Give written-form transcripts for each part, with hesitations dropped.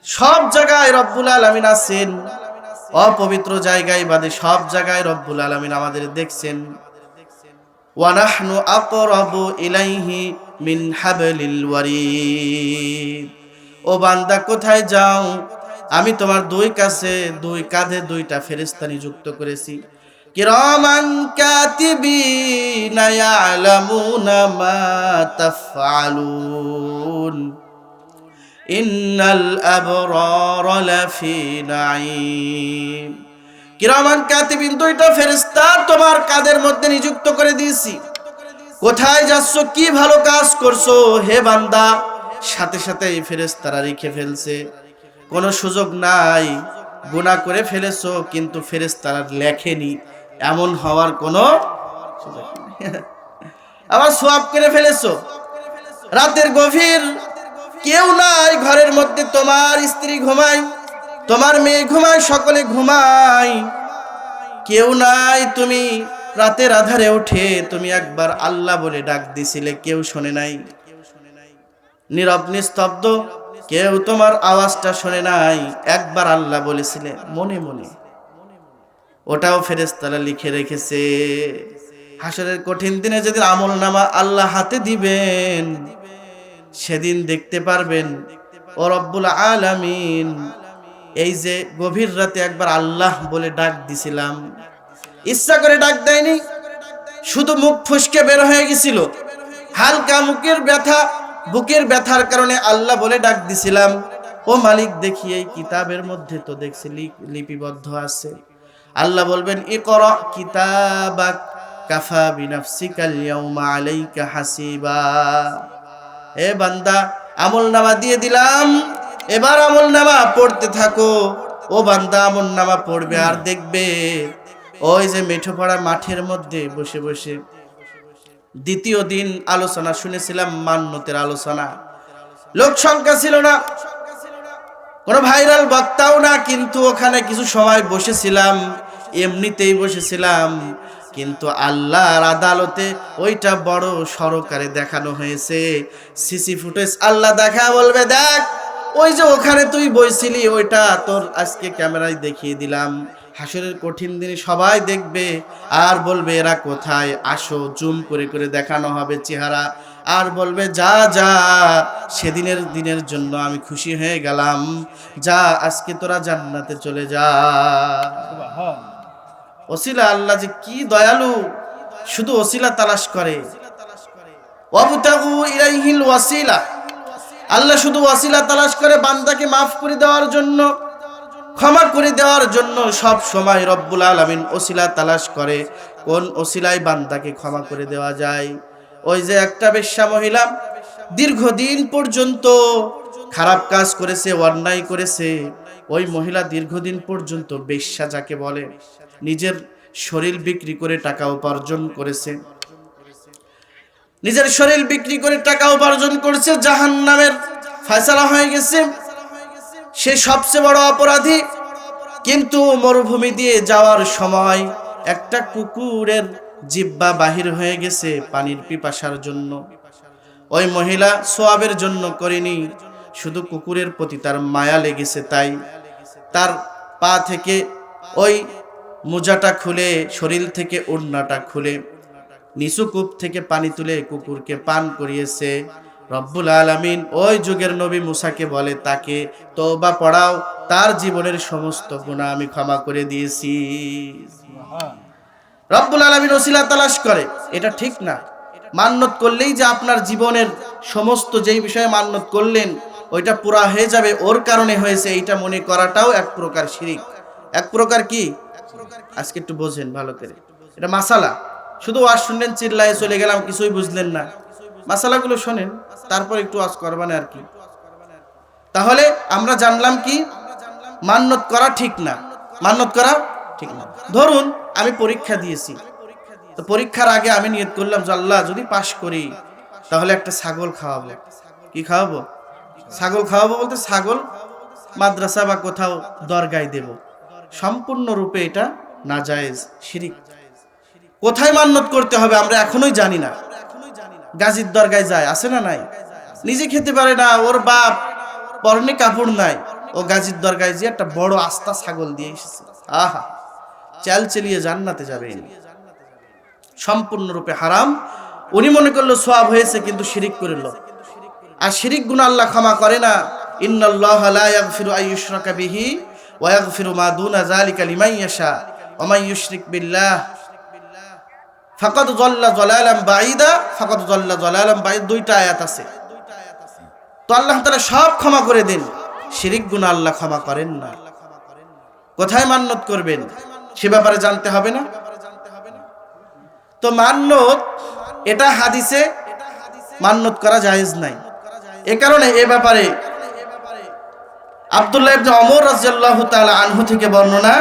সব জায়গায় রব্বুল আলামিন আছেন, অপবিত্র জায়গায় বাদে সব জায়গায় রব্বুল আলামিন আমাদের দেখছেন। ওয়া নাহনু আকরাবু ইলাইহি মিন হাবলিল ওয়ারিদ। ও বান্দা কোথায় যাও, আমি তোমার দুই কাঁধে দুইটা ফেরেশতা নিযুক্ত করেছি। কিরামান কাতিবিনা ইয়ালামুনা মা তাফআলুন ইন্নাল আবরারা লাফি নাঈম। কিরামান কাতিবিন দুইটা ফেরেশতা তোমার কাঁধের মধ্যে নিযুক্ত করে দিয়েছি। কোথায় যাচ্ছ, কি ভালো কাজ করছো হে বান্দা, সাথে সাথে এই ফেরেশতারা লিখে ফেলছে। কোনো সুযোগ নাই, গুনাহ করে ফেলেছো কিন্তু ফেরেশতারা লেখেনি, এমন হওয়ার কোনো সুযোগ নেই। আবার সওয়াব করে ফেলেছো। রাতের গভীর, কেউ নাই ঘরের মধ্যে, তোমার স্ত্রী ঘুমায়, তোমার মেয়ে ঘুমায়, সকলে ঘুমায়, কেউ নাই। তুমি রাতের আধারে উঠে তুমি একবার আল্লাহ বলে ডাক দিছিলে, কেউ শোনে নাই। নীরব নিস্তব্ধ, কেউ তোমার আওয়াজটা শোনে নাই, একবার আল্লাহ বলেছিলে মনে মনে, ওটাও ফেরেশতারা লিখে রেখেছে। হাসরের কঠিন দিনে যেদিন আমলনামা আল্লাহ হাতে দিবেন, সেদিন দেখতে পারবেন ও রব্বুল আলামিন, এই যে গভীর রাতে একবার আল্লাহ বলে ডাক দিছিলাম, ইচ্ছা করে ডাক দেয়নি, শুধু মুখ ফসকে বের হয়ে গেছিল, হালকা বুকের ব্যথার কারণে আল্লাহ বলে ডাক দিছিলাম। ও মালিক, দেখি এই কিতাবের মধ্যে তো দেখছি লিপিবদ্ধ আছে। আল্লাহ বলবেন ইকরা কিতাবাক কাফা বিনাফসিকাল ইয়াউমা আলাইকা হাসিবা। এ বান্দা, আমলনামা দিয়ে দিলাম, এবার আমলনামা পড়তে থাকো। ও বান্দা আমলনামা পড়বে আর দেখবে, ওই যে মেঠোপাড়া মাঠের মধ্যে বসে বসে দ্বিতীয় দিন আলোচনা শুনেছিলাম, মান্যতের আলোচনা। লোক সংখ্যা ছিল না, কোনো ভাইরাল বক্তাও না, কিন্তু ওখানে কিছু সময় বসেছিলাম, এমনিতেই বসেছিলাম, কিন্তু আল্লাহর আদালতে ওইটা বড় সরকারে দেখানো হয়েছে। সিসি ফুটেজ আল্লাহ দেখা বলবে, দেখ ওই যে ওখানে তুই বইছিলি, ওইটা তোর আজকে ক্যামেরায় দেখিয়ে দিলাম। হাসরের কঠিন দিনে সবাই দেখবে আর বলবে এরা কোথায়, আসো, জুম করে করে দেখানো হবে চেহারা, আর বলবে যা যা, সেদিনের দিনের জন্য আমি খুশি হয়ে গেলাম, যা আজকে তোরা জান্নাতে চলে যা। ওসিলা, আল্লাহ যে কি দয়ালু, শুধু ওসিলা তালাশ করে। ওয়াবতাগু ইলাইহিল ওয়াসিলা, আল্লাহ শুধু ওয়াসিলা তালাশ করে বান্দাকে মাফ করে দেওয়ার জন্য, ক্ষমা করে দেওয়ার জন্য। সব সময় রব্বুল আলামিন ওসিলা তালাশ করে, কোন ওসিলায় বান্দাকে ক্ষমা করে দেওয়া যায়। ওই যে একটা বেশ্যা মহিলা দীর্ঘদিন পর্যন্ত খারাপ কাজ করেছে, অন্যায় করেছে, ওই মহিলা দীর্ঘদিন পর্যন্ত বেশ্যা যাকে বলে, নিজের শরীর বিক্রি করে টাকা উপার্জন করেছে, নিজের শরীর বিক্রি করে টাকা উপার্জন করেছে, জাহান্নামের ফয়সালা হয়ে গেছে, সে সবচেয়ে বড় অপরাধী। কিন্তু মরুভূমি দিয়ে যাওয়ার সময় একটা কুকুরের জিহ্বা বাহির হয়ে গেছে পানির পিপাসার জন্য। ওই মহিলা সওয়াবের জন্য করেনি, শুধু কুকুরের প্রতি তার মায়া লেগেছে, তাই তার পা থেকে ওই মোজাটা খুলে, শরীর থেকে ওড়নাটা খুলে, নিচু কূপ থেকে পানি তুলে কুকুরকে পান করিয়েছে। রব্বুল আলামিন ওই যুগের নবী মুসাকে বলে, তাকে তওবা পড়াও, তার জীবনের সমস্ত গুনাহ আমি ক্ষমা করে দিয়েছি। রব্বুল আলামিন ওসিলা তালাশ করে, এটা ঠিক না। মান্নত করলেই যে আপনার জীবনের সমস্ত যেই বিষয়ে মান্নত করলেন ওইটা পুরা হয়ে যাবে, ওর কারণে হয়েছে, এইটা মনে করাটাও এক প্রকার শিরিক। এক প্রকার কি, আজকে একটু বোঝেন ভালো করে, এটা মাসালা। শুধু ওয়াজ শুনলেন, চিল্লায় চলে গেলাম, কিছুই বুঝলেন না। মাসালাগুলো শোনেন, তারপর একটু ওয়াজ করবেন আর কি। তাহলে আমরা জানলাম কি, মান্নত করা ঠিক না, মান্নত করা ঠিক না। ধরুন আমি পরীক্ষা দিয়েছি, তো পরীক্ষার আগে আমি নিয়ত করলাম যে আল্লাহ যদি পাশ করি তাহলে একটা ছাগল খাওয়াবো। কি খাওয়াবো? ছাগল খাওয়াবো, বলতে ছাগল মাদ্রাসা বা কোথাও দরগায় দেব। সম্পূর্ণরূপে এটা নাজায়েজ, শিরিক। কোথায় মান্নত করতে হবে আমরা এখনোই জানি না। গাজীর দরগায় যায়, আছে না নাই? নিজে খেতে পারে না, ওর বাপ পরনে কাপড় নাই, ও গাজীর দরগায় যে একটা বড় আস্তা ছাগল দিয়ে এসেছে, আহা, চাল চালিয়ে জান্নাতে যাবেন। সম্পূর্ণরূপে হারাম। উনি মনে করলো সওয়াব হয়েছে, কিন্তু শিরিক করলো। আর শিরিক গুনাহ আল্লাহ ক্ষমা করে না। ইন্নাল্লাহা লা ইয়াগফিরু আইয়ুশরাকা বিহি ওয়া ইয়াগফিরু মা দুনা যালিকা লিমান ইয়াশা ওয়া মান ইউশরিক বিল্লাহ ফাকাদ যাল্লা যালালান বাঈদা, ফাকাদ যাল্লা যালালান বাঈদ, দুইটা আয়াত আছে। তো আল্লাহ তাআলা সব ক্ষমা করে দেন, শিরিক গুনাহ আল্লাহ ক্ষমা করেন না। কোথায় মান্নত করবেন সে ব্যাপারে জানতে হবে না? তো মান্নত, এটা হাদিসে মান্নত করা জায়েজ নাই। এ কারণে এ ব্যাপারে আব্দুল্লাহ ইবনে ওমর রাদিয়াল্লাহু তাআলা আনহু থেকে বর্ণনা,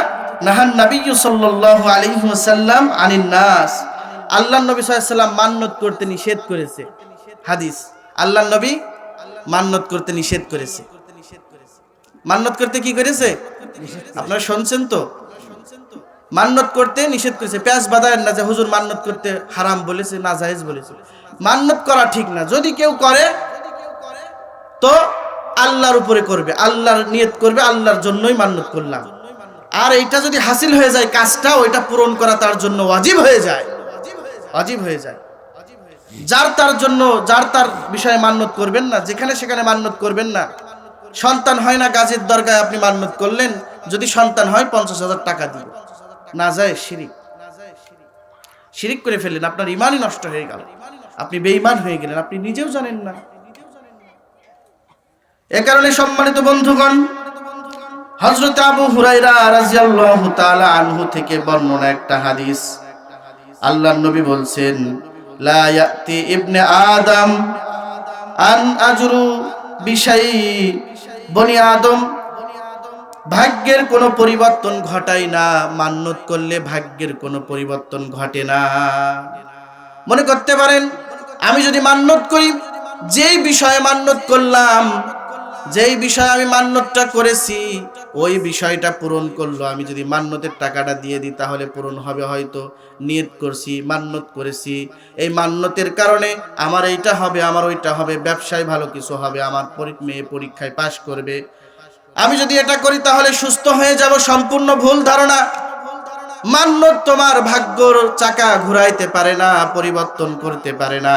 নাহান নবী সাল্লাল্লাহু আলাইহি ওয়াসাল্লাম আনিন নাস, আল্লাহর নবী সাল্লাল্লাহু আলাইহি ওয়াসাল্লাম মান্নত করতে নিষেধ করেছে। হাদিস, আল্লাহর নবী মান্নত করতে নিষেধ করেছে। মান্নত করতে কি করেছে আপনারা শুনছেন তো? মান্নত করতে নিষেধ করেছে। পেঁয়াজ বাদায়েন না যে হুজুর মান্নত করতে হারাম বলেছে, না জায়েজ বলেছে। মান্নত করা ঠিক না। যদি কেউ করে তো আল্লাহর উপরে করবে, আল্লাহর নিয়ত করবে, আল্লাহর জন্যই মান্নত করলাম। আর এইটা যদি হাসিল হয়ে যায় কাজটা, ওইটা পূরণ করা তার জন্য ওয়াজিব হয়ে যায়, ওয়াজিব হয়ে যায়। যার তার বিষয়ে মান্নত করবেন না, যেখানে সেখানে মান্নত করবেন না। সন্তান হয় না গাজীর দরগায় আপনি মান্নত করলেন, যদি সন্তান হয় 50,000 টাকা দিবে, না যায় শিরিক। শিরিক করে ফেললেন, আপনার ঈমানই নষ্ট হয়ে গেল, আপনি বেঈমান হয়ে গেলেন, আপনি নিজেও জানেন না। এ কারণে সম্মানিত বন্ধুগণ, হযরত আবু হুরায়রা রাদিয়াল্লাহু তাআলা আনহু থেকে বর্ণনা একটা হাদিস, আল্লাহর নবী বলছেন, লা ইয়াতি ইবনে আদম আন আজরু বিশাই, বনি আদম ভাগ্যের কোনো পরিবর্তন ঘটায় না, মান্নত করলে ভাগ্যের কোনো পরিবর্তন ঘটে না। মনে করতে পারেন আমি যদি মান্নত করি, যেই বিষয়ে মান্নত করলাম, যেই বিষয়ে আমি মান্নতটা করেছি ওই বিষয়টা পূরণ করলো, আমি যদি মান্নতের টাকাটা দিয়ে দিই তাহলে পূরণ হবে। হয়তো নিয়ত করছি, মান্নত করেছি, এই মান্নতের কারণে আমার এইটা হবে, আমার ওইটা হবে, ব্যবসায় ভালো কিছু হবে, আমার মেয়ে পরীক্ষায় পাশ করবে, আমি যদি এটা করি তাহলে সুস্থ হয়ে যাব। সম্পূর্ণ ভুল ধারণা। মান্নত তোমার ভাগ্যর চাকা ঘুরাইতে পারে না, পরিবর্তন করতে পারে না।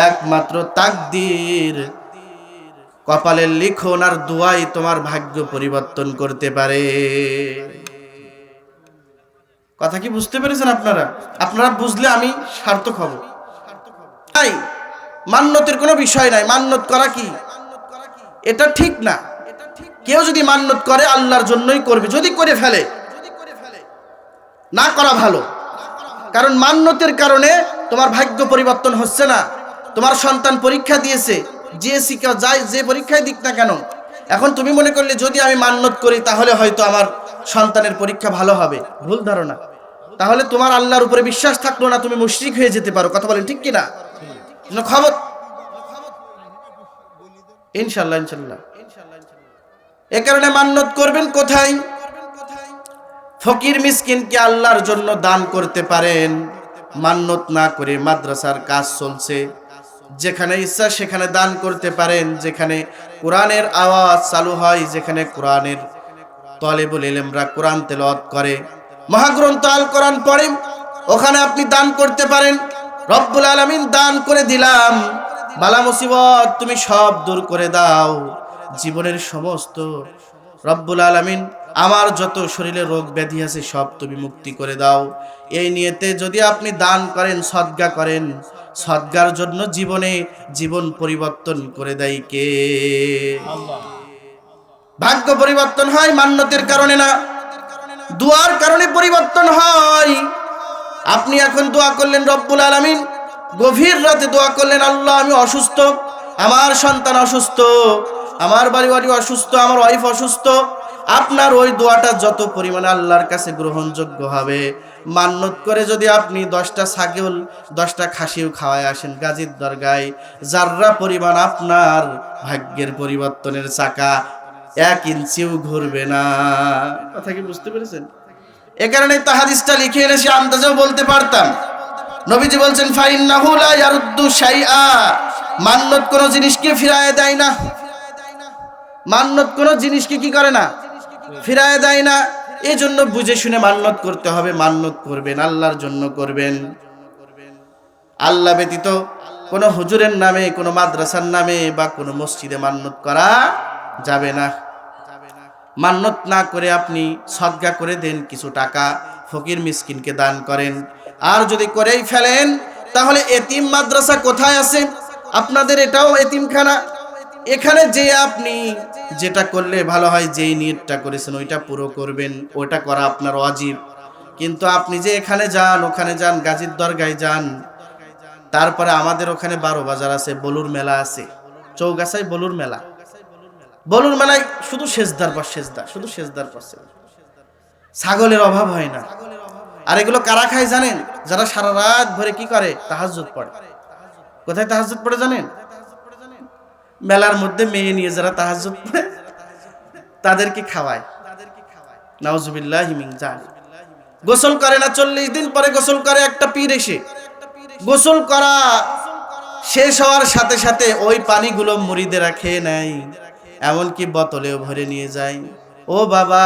একমাত্র তাকদীর, কপালের লিখন আর দোয়াই তোমার ভাগ্য পরিবর্তন করতে পারে। কথা কি বুঝতে পেরেছেন আপনারা? আপনারা বুঝলে আমি সার্থক হব। তাই মান্নতের কোনো বিষয় নাই। মান্নত করা কি এটা ঠিক না। কেউ যদি মান্নত করে আল্লাহর জন্যই করবে, যদি করে ফেলে না করা ভালো। কারণ মান্নতের কারণে তোমার ভাগ্য পরিবর্তন হচ্ছে না। তোমার সন্তান পরীক্ষা দিয়েছে, যে পরীক্ষায় দিক না কেন, এখন তুমি মনে করলে যদি আমি মান্নত করি তাহলে হয়তো আমার সন্তানের পরীক্ষা ভালো হবে, ভুল ধারণা। তাহলে তোমার আল্লাহর উপরে বিশ্বাস থাকলো না, তুমি মুশরিক হয়ে যেতে পারো। কথা বলেন ঠিক কিনা? খবর ইনশাআল্লাহ, ইনশাআল্লাহ। এ কারণে মান্নত করবেন কোথায়? ফকির মিসকিনকে আল্লাহর জন্য দান করতে পারেন। মান্নত না করে মাদ্রাসার কাজ চলছে, যেখানে ইচ্ছা সেখানে দান করতে পারেন। যেখানে কোরআনের আওয়াজ চালু হয়, যেখানে কোরআনের তালেবুল ইলমরা কোরআন তেলাওয়াত করে, মহাগ্রন্থ আল কোরআন পড়ে, ওখানে আপনি দান করতে পারেন। রব্বুল আলামিন দান করে দিলাম, বালা মুসিবত তুমি সব দূর করে দাও, জীবনের সমস্ত রব্বুল আলামিন আমার যত শরীরে রোগ ব্যাধি আছে সব তুমি মুক্তি করে দাও। এই নিয়তে যদি আপনি দান করেন, সদকা করেন, সদকার জন্য জীবন পরিবর্তন করে দেয় কে? আল্লাহ। ভাগ্য পরিবর্তন হয় মান্নতের কারণে না, দোয়ার কারণে পরিবর্তন হয়। আপনি এখন দোয়া করলেন রব্বুল আলামিন, গভীর রাতে দোয়া করলেন, আল্লাহ আমি অসুস্থ, আমার সন্তান অসুস্থ, আমার বাড়ি অসুস্থ, আমার ওয়াইফ অসুস্থ। আপনার ওই দোয়াটা যত পরিমাণে আল্লাহর কাছে গ্রহণযোগ্য হবে, মান্নত করে যদি আপনি 10টা ছাগল 10টা খাসিও খাওয়ায় আসেন গাজীর দরগায়, যাররা পরিমাণ আপনার ভাগ্যের পরিবর্তনের চাকা 1 ইঞ্চিও ঘুরবে না। কথা কি বুঝতে পেরেছেন? এ কারণে তো হাদিসটা লিখে এনেছি, আন্দাজেও বলতে পারতাম। নবীজি বলছেন, ফাইন্নাহু লা ইয়ারুদ্দু শাইআ, মান্নত কোন জিনিসকে ফিরায় দেয় না। মান্নত কোনো জিনিসকে কি করে না, ফিরায় দেয় না। এই জন্য বুঝে শুনে মান্নত করতে হবে। মান্নত করবেন আল্লাহর জন্য করবেন, আল্লাহ ব্যতীত কোনো হুজুরের নামে, কোনো মাদ্রাসার নামে বা কোনো মসজিদে মান্নত করা যাবে না। মান্নত না করে আপনি সদকা করে দেন, কিছু টাকা ফকির মিসকিনকে দান করেন। আর যদি করেই ফেলেন তাহলে এতিম মাদ্রাসা কোথায় আছে? আপনাদের এটাও এতিমখানা। এখানে যে আপনি যেটা করলে ভালো হয়, যেই নিয়তটা করেছেন ওইটা পুরো করবেন, ওটা করা আপনার ওয়াজিব। কিন্তু আপনি যে এখানে যান, ওখানে যান, গাজীর দরগায় যান, তারপরে আমাদের ওখানে 12 বাজার আছে, বলুর মেলা আছে, চৌগাছায় বলুর মেলা। বলুর মেলায় শুধু সেজদার পর সেজদা, শুধু সেজদার পর সেজদা, ছাগলের অভাব হয় না। আর এগুলো কারা খায় জানেন? যারা সারা রাত ভরে কি করে, তাহাজ্জুদ পড়ে। কোথায় তাহাজ্জুদ পড়ে জানেন? মেলার মধ্যে মেয়ে নিয়ে যারা তাহাজ্জুদ পড়ে তাদেরকে খাওয়ায়। নাউজুবিল্লাহি মিন যালিক। গোসল করে না, 40 দিন পরে গোসল করে একটা পীর এসে। গোসল করা শেষ হওয়ার সাথে সাথে ওই পানিগুলো মুরিদেরা খেয়ে নেয়, এমনকি বোতলেও ভরে নিয়ে যায়। ও বাবা,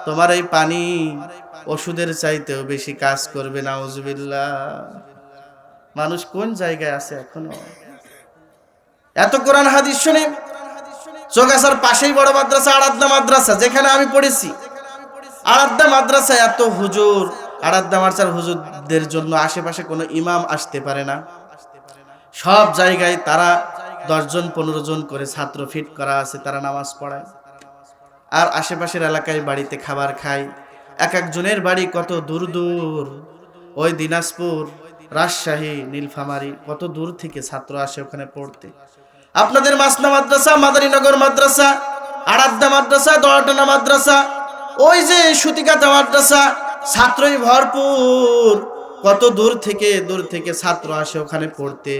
তোমার এই পানি ওষুধের চাইতেও বেশি কাজ করবে। নাউজুবিল্লাহ। মানুষ কোন জায়গায় আছে এখনো? এত কোরআন হাদিস শুনে। চৌগাছার পাশেই বড় মাদ্রাসা, আরাধ্যা মাদ্রাসা, যেখানে আমি পড়েছি। আরাধ্যা মাদ্রাসা এত হুজুর, আরাধ্যা মাদ্রাসার হুজুরদের জন্য আশেপাশে কোনো ইমাম আসতে পারে না। সব জায়গায় তারা 10 জন 15 জন করে ছাত্র ফিট করা আছে, তারা নামাজ পড়ায়। আর আশেপাশের এলাকায় বাড়িতে খাবার খায়। এক একজনের বাড়ি কত দূর দূর, ওই দিনাজপুর, রাজশাহী, নীলফামারী, কত দূর থেকে ছাত্র আসে ওখানে পড়তে। আপনাদের মাসনা মাদ্রাসা, মাদারীনগর মাদ্রাসা, আরাধ্যা মাদ্রাসা, দয়াটানা মাদ্রাসা, ওই যে সুতিকাতা মাদ্রাসা, ছাত্রই ভরপুর। কত দূর থেকে ছাত্র আসে ওখানে পড়তে।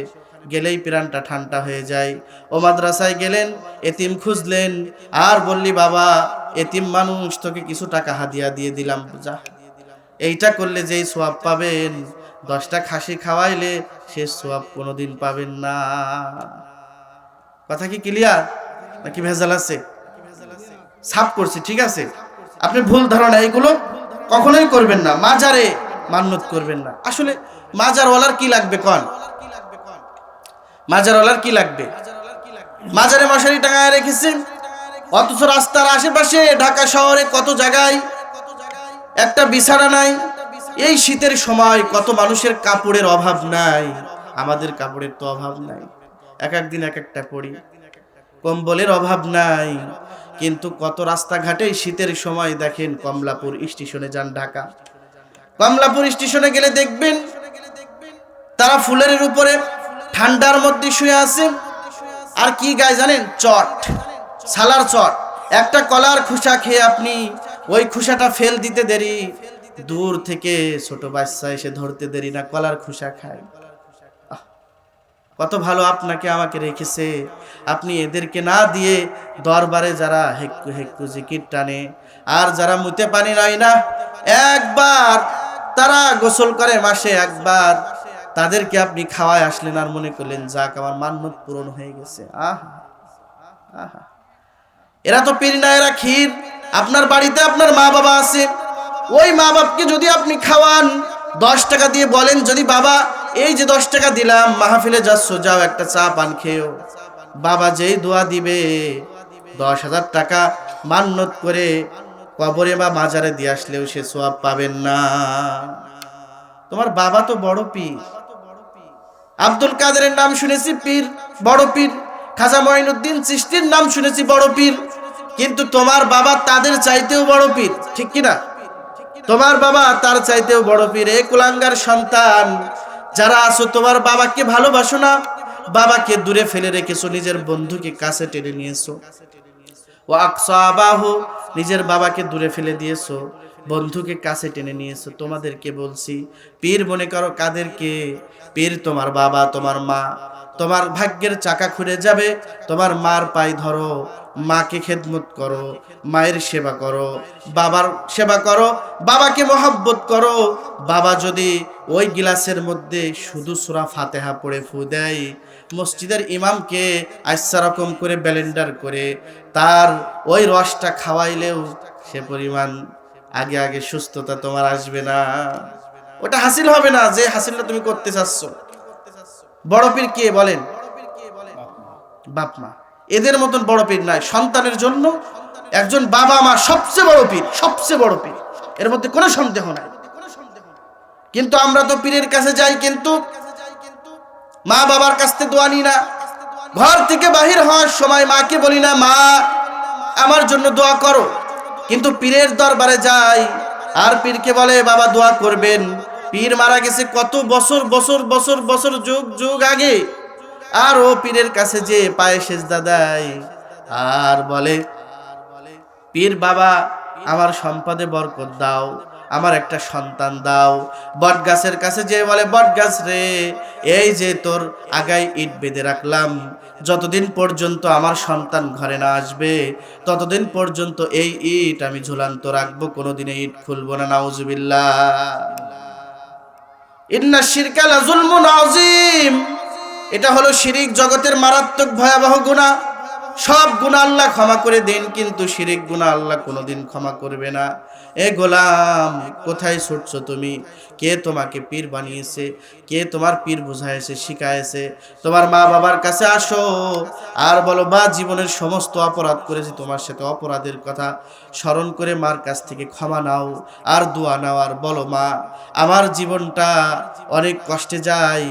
গেলেই প্রাণটা ঠান্ডা হয়ে যায়। ও মাদ্রাসায় গেলেন, এতিম খুঁজলেন, আর বললি বাবা এতিম মানুষ, তোকে কিছু টাকা হাদিয়া দিয়ে দিলাম, যা। এইটা করলে যেই সওয়াব পাবেন, 10টা খাসি খাওয়াইলে সে সওয়াব কোনোদিন পাবেন না। কথা কি ক্লিয়ার নাকি ভেজাল আছে? সাফ করছি, ঠিক আছে? আপনি ভুল ধারণা এগুলো কখনোই করবেন না। মাজারে মান্নত করবেন না। আসলে মাজারওয়ালার কি লাগবে কোন? মাজারওয়ালার কি লাগবে? মাজারে মশারি টাঙায় রেখেছেন, অথচ রাস্তার আশেপাশে ঢাকা শহরে কত জায়গায় একটা বিছানা নাই। এই শীতের সময় কত মানুষের কাপড়ের অভাব নাই, আমাদের কাপড়ের তো অভাব নাই। এক একদিন এক একটা পড়ি, কম্বলের অভাব নাই। কিন্তু কত রাস্তাঘাটে শীতের সময় দেখেন, কমলাপুর স্টেশনে যান, ঢাকা কমলাপুর স্টেশনে গেলে দেখবেন তারা ফুলের উপরে ঠান্ডার মধ্যে শুয়ে আছে। আর কি গায়ে জানেন? চট, সালার চট। একটা কলার খোসা খেয়ে আপনি ওই খোসাটা ফেল দিতে দেরি, দূর থেকে ছোট বাচ্চা এসে ধরতে দেরি না, কলার খোসা খায়। কত ভালো আপনাকে আমাকে রেখেছে। আপনি এদেরকে না দিয়ে দরবারে যারা হেক্কু হেক্কু জিকির টানে, আর যারা মুতে পানি নাই না, একবার তারা গোসল করে মাসে একবার, তাদেরকে আপনি খাওয়ায় আসলেন আর মনে করলেন যাক আমার মান্নত পূরণ হয়ে গেছে। আহা আহা, এরা তো পীর না, এরা ক্ষীর। আপনার বাড়িতে আপনার মা বাবা আছে, ওই মা বাপকে যদি আপনি খাওয়ান, 10 টাকা দিয়ে বলেন, যদি বাবা এই যে 10 টাকা দিলাম, মাহফিলে যাচ্ছ, যাও একটা চা পান খেয়েও, বাবা যেই দোয়া দিবে 10,000 টাকা মান্নত করে কবরে বা মাজারে দিয়ে আসলেও সে সওয়াব পাবেন না। তোমার বাবা তো বড় পীর। আব্দুল কাদেরের নাম শুনেছি পীর, বড় পীর। খাজা মঈনুদ্দিন চিশতির নাম শুনেছি বড় পীর। কিন্তু তোমার বাবা তাদের চাইতেও বড় পীর, ঠিক কিনা? তোমার বাবা তার চাইতেও বড় পীর। এ কুলাঙ্গার সন্তান যারা আছো, তোমার বাবাকে ভালোবাসো না, বাবাকে দূরে ফেলে রেখেছো, নিজের বন্ধুকে কাছে টেনে নিয়েছো। ও আকসাবাহু, নিজের বাবাকে দূরে ফেলে দিয়েছো, বন্ধুকে কাছে টেনে নিয়েছো। তোমাদেরকে বলছি, পীর মনে করো কাদেরকে? পীর তোমার বাবা, তোমার মা। তোমার ভাগ্যের চাকা খুলে যাবে, তোমার মার পায়ে ধরো, মাকে খেদমত করো, মায়ের সেবা করো, বাবার সেবা করো, বাবাকে মহব্বত করো। বাবা যদি ওই গিলাসের মধ্যে শুধু সূরা ফাতিহা পড়ে ফু দেয়, মসজিদের ইমামকে আইসা রকম করে ব্লেন্ডার করে তার ওই রসটা খাওয়াইলেও সে পরিমাণ আগে আগে সুস্থতা তোমার আসবে না, ওটা হাসিল হবে না যে হাসিলটা তুমি করতে চাচ্ছ। বড় পীর কে বলেন? বাপ মা। এদের মতন বড় পীর নাই। সন্তানের জন্য একজন বাবা মা সবচেয়ে বড় পীর, সবচেয়ে বড় পীর, এর মধ্যে কোনো সন্দেহ নাই। কিন্তু আমরা তো পীরের কাছে যাই, কিন্তু মা বাবার কাছ থেকে দোয়া নিই না। ঘর থেকে বাহির হওয়ার সময় মাকে বলি না, মা আমার জন্য দোয়া করো। কিন্তু পীরের দরবারে যাই আর পীরকে বলে বাবা দোয়া করবেন। পীর মারা গেছে কত বছর বছর বছর বছর যুগ যুগ আগে, আর ও পীরের কাছে যে পায়ে সেজদা দেয় আর বলে, পীর বাবা আমার সম্পদে বরকত দাও, আমার একটা সন্তান দাও। বট গাছের কাছে যে বলে, বট গাছ রে, এই যে তোর আগায় ইট বেঁধে রাখলাম, যতদিন পর্যন্ত আমার সন্তান ঘরে না আসবে ততদিন পর্যন্ত এই ইট আমি ঝুলান্ত রাখবো, কোনোদিনে ইট খুলবো না। নাউজুবিল্লাহ। ইন্না শিরকা লাযুলমুন আযীম। এটা হলো শিরিক, জগতের মারাত্মক ভয়াবহ গুনাহ। সব গুনাহ আল্লাহ ক্ষমা করে দেন, কিন্তু শিরিক গুনাহ আল্লাহ কোনোদিন ক্ষমা করবে না। এ গোলাম, কোথায় ছুটছো তুমি? কে তোমাকে পীর বানিয়েছে? কে তোমার পীর বুঝাইছে, শিখাইছে? তোমার মা বাবার কাছে আসো আর বলো, বা জীবনের সমস্ত অপরাধ করেছি, তোমার সাথে অপরাধের কথা স্মরণ করে মার কাছ থেকে ক্ষমা নাও আর দোয়া নাও, আর বলো, মা আমার জীবনটা অনেক কষ্টে যায়,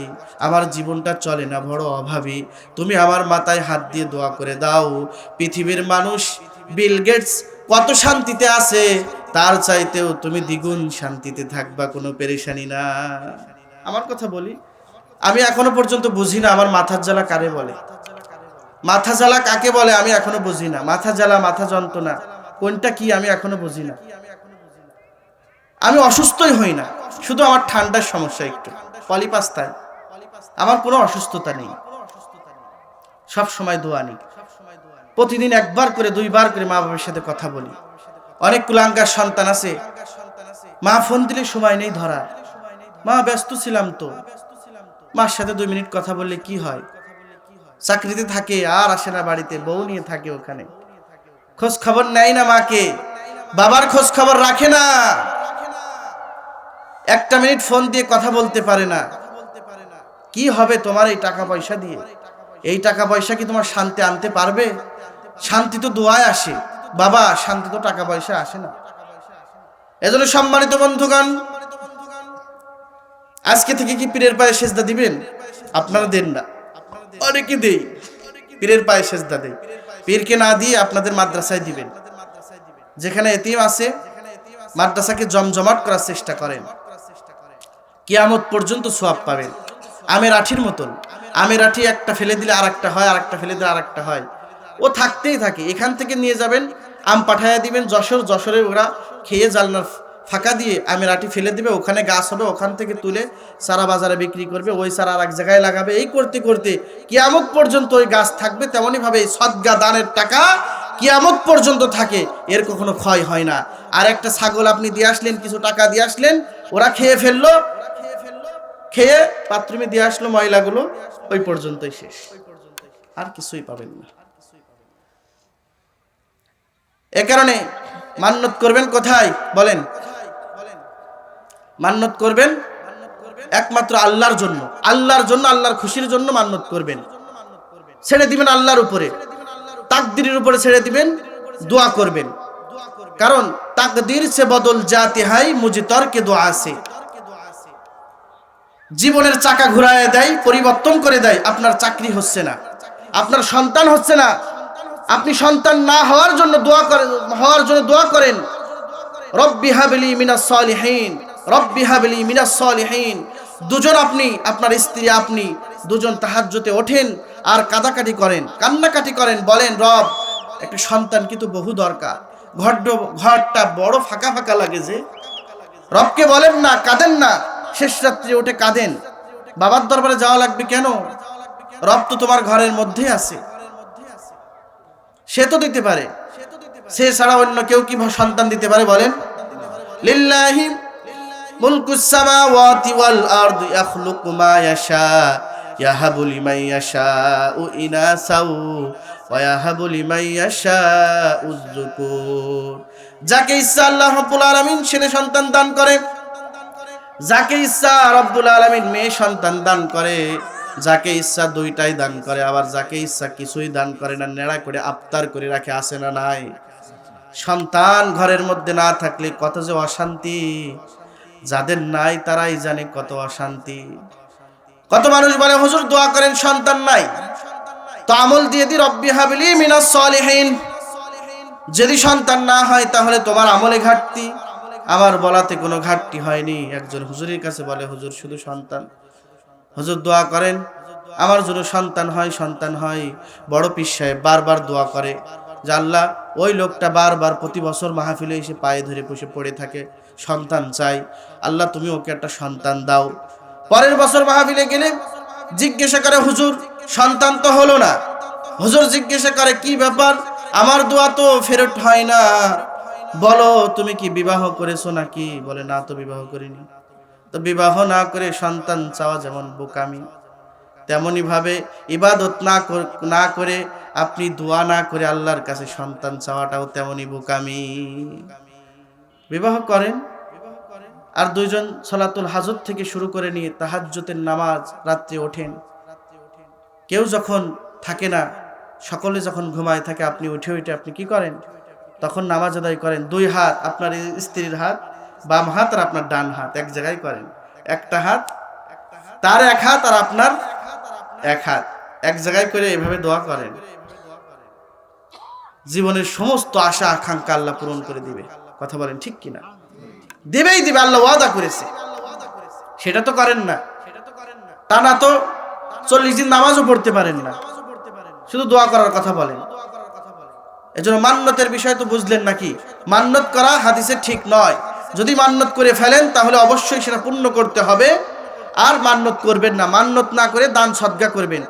আমার জীবনটা চলে না, বড় অভাবী, তুমি আমার মাথায় হাত দিয়ে দোয়া করে দাও। পৃথিবীর মানুষ বিল গেটস কত শান্তিতে আছে, তার চাইতেও তুমি দ্বিগুণ শান্তিতে থাকবা, কোনো পেরেশানি না। আমার কথা বলি, আমি এখনো পর্যন্ত বুঝি না আমার মাথার জ্বালা কারে বলে। মাথা জ্বালা কাকে বলে আমি এখনো বুঝি না। মাথা জ্বালা, মাথা যন্ত্রণা কোনটা কি আমি এখনো বুঝি না। আমি অসুস্থই হই না, শুধু আমার ঠান্ডার সমস্যা একটু, পলিপাস্তায়। আমার কোনো অসুস্থতা নেই, সব সময় দোয়া নিই, প্রতিদিন একবার করে দুইবার করে মা বাবার সাথে কথা বলি। অনেক কুলাঙ্গার সন্তান আছে, মা ফোন দিলে সময় নেই ধরা, মা ব্যস্ত ছিলাম তো। মার সাথে 2 মিনিট কথা বললে কি হয়? চাকরিতে থাকে আর আসে না বাড়িতে, বউ নিয়ে থাকে ওখানে, খোঁজ খবর নেয় না মাকে, বাবার খোঁজ খবর রাখে না, 1 মিনিট ফোন দিয়ে কথা বলতে পারে না। কি হবে তোমার এই টাকা পয়সা দিয়ে? এই টাকা পয়সা কি তোমার শান্তি আনতে পারবে? শান্তি তো দোয়ায় আসে বাবা, শান্তি তো টাকা পয়সা আসে না। এজন্য সম্মানিত বন্ধুগণ, আজকে থেকে কি পীরের পায়ে সেজদা দিবেন? আপনারা দেন না, অনেকে দেই, পীরের পায়ে সেজদা দেই। পীরকে না দিয়ে আপনাদের মাদ্রাসায় দিবেন। যেখানে এতিম আছে মাদ্রাসাকে জমজমাট করার চেষ্টা করেন, কিয়ামত পর্যন্ত সওয়াব পাবেন। আমের আঠির মতন, আমের আঠি একটা ফেলে দিলে আরেকটা হয়, আরেকটা ফেলে দিলে আরেকটা হয়, ও থাকতেই থাকে। এখান থেকে নিয়ে যাবেন, আম পাঠাইয়া দিবেন যশোর, যশোরে ওরা খেয়ে জালনার ফাঁকা দিয়ে আমের আঠি ফেলে দিবে, ওখানে গাছ হবে, ওখান থেকে তুলে সারা বাজারে বিক্রি করবে, ওই সারা আর এক জায়গায় লাগাবে। এই করতে করতে কিয়ামত পর্যন্ত ওই গাছ থাকবে। তেমনই ভাবে এই সদকা দানের টাকা কিয়ামত পর্যন্ত থাকে, এর কখনো ক্ষয় হয় না। আর একটা ছাগল আপনি দিয়ে আসলেন, কিছু টাকা দিয়ে আসলেন, ওরা খেয়ে ফেললো, খেয়ে বাথরুমে দিয়ে আসলো ময়লাগুলো, ওই পর্যন্তই শেষ, আর কিছুই পাবেন না। এ কারণে মান্নত করবেন কোথায় বলেন? মান্নত করবেন একমাত্র আল্লাহর জন্য, আল্লাহর জন্য, আল্লাহর খুশির জন্য মান্নত করবেন। ছেড়ে দিবেন আল্লাহর উপরে, তাকদীরের উপরে ছেড়ে দিবেন, দোয়া করবেন। কারণ তাকদীর সে বদল জাতি হাই মুঝে তর্কে দোয়া আছে। জীবনের চাকা ঘুরায় দেয়, পরিবর্তন করে দেয়। আপনার চাকরি হচ্ছে না, আপনার সন্তান হচ্ছে না, আপনি সন্তান না হওয়ার জন্য দোয়া করেন, হওয়ার জন্য দোয়া করেন, রব্বি হাবলি মিনাস সালিহিন, রব্বি হাবলি মিনাস সালিহিন। দুজন, আপনি, আপনার স্ত্রী, আপনি দুজন তাহাজ্জুদে ওঠেন আর কাঁদাকাটি করেন, কান্নাকাটি করেন, বলেন, রব একটা সন্তান কিন্তু বহু দরকার, ঘরটা বড় ফাঁকা ফাঁকা লাগে যে। রবকে বলেন না, কাঁদেন না, শেষ রাত্রে উঠে কাঁদেন, বাবার দরবারে যাওয়া লাগবে কেন? রব তো তোমার ঘরের মধ্যে আছে। সে তো দিতে পারে, সে ছাড়া অন্য কেউ কি সন্তান দিতে পারে বলেন? লিল্লাহি মুলকুস সামাওয়াতি ওয়াল আরদি ইয়াখলুকু মা ইয়াশা ইয়াহাবু লিমান ইয়াশাউ ইনাসাও ওয়া ইয়াহাবু লিমান ইয়াশাউ যুকুর। যাকে ইচ্ছা আল্লাহ রাব্বুল আলামিন ছেলে সন্তান দান করে, যাকে ইচ্ছা রব্বুল আলামিন মেয়ে সন্তান দান করে, যাকে ইচ্ছা দুইটাই দান করে, আবার যাকে ইচ্ছা কিছুই দান করে না, নেড়া করে আফতার করে রাখে, আছে না নাই? সন্তান ঘরের মধ্যে না থাকলে কত যে অশান্তি, যাদের নাই তারাই জানে কত অশান্তি। কত মানুষ বলে হুজুর দোয়া করেন সন্তান নাই, তো আমল দিয়ে দি রব্বি হাবলি মিনাস সলিহিন, যদি সন্তান না হয় তাহলে তোমার আমলে ঘাটতি। আমার বলাতে কোনো ঘাটতি হয়নি। একজন হুজুরের কাছে বলে হুজুর শুধু সন্তান, হুজুর দোয়া করেন আমার জন্য সন্তান হয়, সন্তান হয়। বড় পীর সাহেব বারবার দোয়া করে যে আল্লাহ, ওই লোকটা বারবার প্রতি বছর মাহফিলে এসে পায়ে ধরে বসে পড়ে থাকে, সন্তান চাই, আল্লাহ তুমি ওকে একটা সন্তান দাও। পরের বছর মাহফিলে গেলে জিজ্ঞাসা করে হুজুর সন্তান তো হলো না। হুজুর জিজ্ঞাসা করে কি ব্যাপার, আমার দোয়া তো ফেরত হয় না, বলো তুমি কি বিবাহ করেছো নাকি? বলে না তো বিবাহ করিনি। তো বিবাহ না করে সন্তান চাওয়া যেমন বোকামি, তেমনি ভাবে ইবাদত না করে আপনি দোয়া না করে আল্লাহর কাছে সন্তান চাওয়াটাও তেমনি বোকামি। বিবাহ করেন, আর দুইজন সালাতুল হাজত থেকে শুরু করে নিয়ে তাহাজ্জুদের নামাজ রাত্রে ওঠেন। কেউ যখন থাকে না, সকলে যখন ঘুমায় থাকে, আপনি উঠে আপনি কি করেন? তখন নামাজ আদায় করেন। দুই হাত, আপনার স্ত্রীর হাত বাম হাত আর আপনার ডান হাত এক জায়গায় করেন, একটা হাত তার এক হাত আর আপনার এক হাত এক জায়গায় করে এভাবে দোয়া করেন। জীবনের সমস্ত আশা আকাঙ্ক্ষা আল্লাহ পূরণ করে দিবে। কথা বলেন ঠিক কিনা? দিবেই দিবে, আল্লাহ ওয়াদা করেছে। সেটা তো করেন না, তা না তো 40 দিন নামাজও পড়তে পারেন না, শুধু দোয়া করার কথা বলেন। এজন্য মান্নতের বিষয় তো বুঝলেন নাকি? মান্নত করা হাদিসে ঠিক নয়। যদি মান্নত করে ফেলেন তাহলে অবশ্যই সেটা পূর্ণ করতে হবে, আর মান্নত করবেন না। মান্নত না করে দান সদকা করবেন।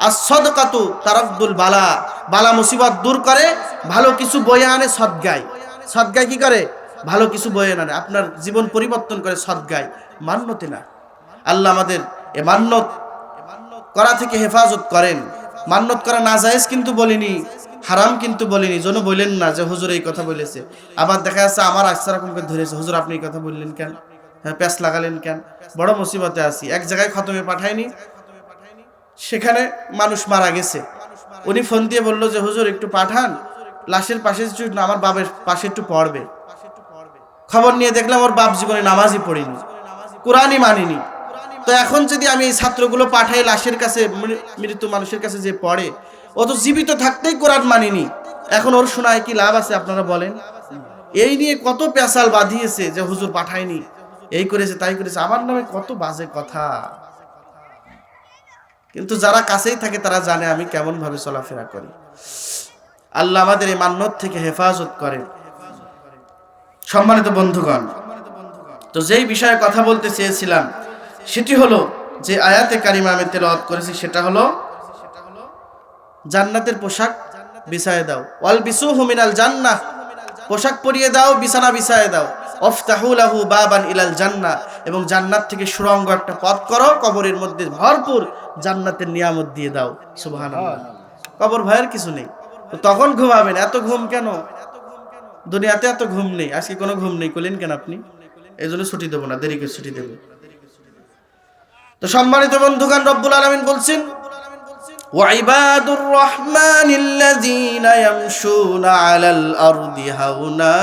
আজ সদকাতু তারাদ্দুল বালা, বালা মুসিবত দূর করে, ভালো কিছু বয়ে আনে সদগায়। সদগায় কি করে? ভালো কিছু বয়ে আনে, আপনার জীবন পরিবর্তন করে সদগায়, মান্নতে না। আল্লাহ আমাদের এ মান্নত করা থেকে হেফাজত করেন। মান্নত করা নাজায়েজ কিন্তু বলিনি, হারাম কিন্তু বলিনি, যেন বললেন না যে হুজুর এই কথা বলেছে। আবার দেখা যাচ্ছে আমার আচ্ছা রকম করে ধরেছে, হুজুর আপনি এই কথা বললেন কেন, হ্যাঁ প্যাস লাগালেন কেন? বড় মুসিবতে আছি, এক জায়গায় খতমে পাঠায়নি, সেখানে মানুষ মারা গেছে। উনি ফোন দিয়ে বললো যে হুজুর একটু পাঠান, লাশের পাশে আমার বাবার পাশে একটু পড়বে। খবর নিয়ে দেখলাম ওর বাপ জীবনে নামাজই পড়িনি, কোরআনই মানিনি। তো এখন যদি আমি এই ছাত্রগুলো পাঠাই লাশের কাছে, মৃত্যু মানুষের কাছে যে পড়ে, ও তো জীবিত থাকতেই কোরআন মানিনি, এখন ওর শোনায় কি লাভ আছে আপনারা বলেন? এই নিয়ে কত পেশাল বাঁধিয়েছে যে হুজুর পাঠায়নি, এই করেছে তাই করেছে, আমার নামে কত বাজে কথা। কিন্তু যারা কাছেই থাকে তারা জানে আমি কেমন ভাবে চলাফেরা করি। আল্লাহ আমাদের এই মান্নত থেকে হেফাজত করে। সম্মানিত বন্ধুগণ, তো যেই বিষয়ে কথা বলতে চেয়েছিলাম সেটি হলো যে আয়াতে কারিমা আমি তেলাওয়াত করেছি, সেটা হলো জান্নাতের পোশাক বিছায়ে দাও, ওয়াল বিসুহু মিনাল জান্নাহ, পোশাক পরিয়ে দাও, বিছানা বিছায়ে দাও, ওয়াফতাহু লাহু বাবান ইলাল জান্নাহ, এবং জান্নাত থেকে সুড়ঙ্গ একটা পথ করো, কবরের মধ্যে ভরপুর জান্নাতের নিয়ামত দিয়ে দাও। সুবহানাল্লাহ। কবর ভয়ের কিছু নেই, তো তখন ঘুমাবেন। এত ঘুম কেন? দুনিয়াতে এত ঘুম নেই, আজকে কোনো ঘুম নেই কইলেন কেন আপনি? এই জন্য ছুটি দেবো না, দেরি করে ছুটি দেবো। তো সম্মানিত বন্ধুগণ, রব্বুল আলামিন বলছেন ওয়াইবাদুর রহমানিল্লাযীনা ইয়ামশুনা আলাল আরদি হাওনা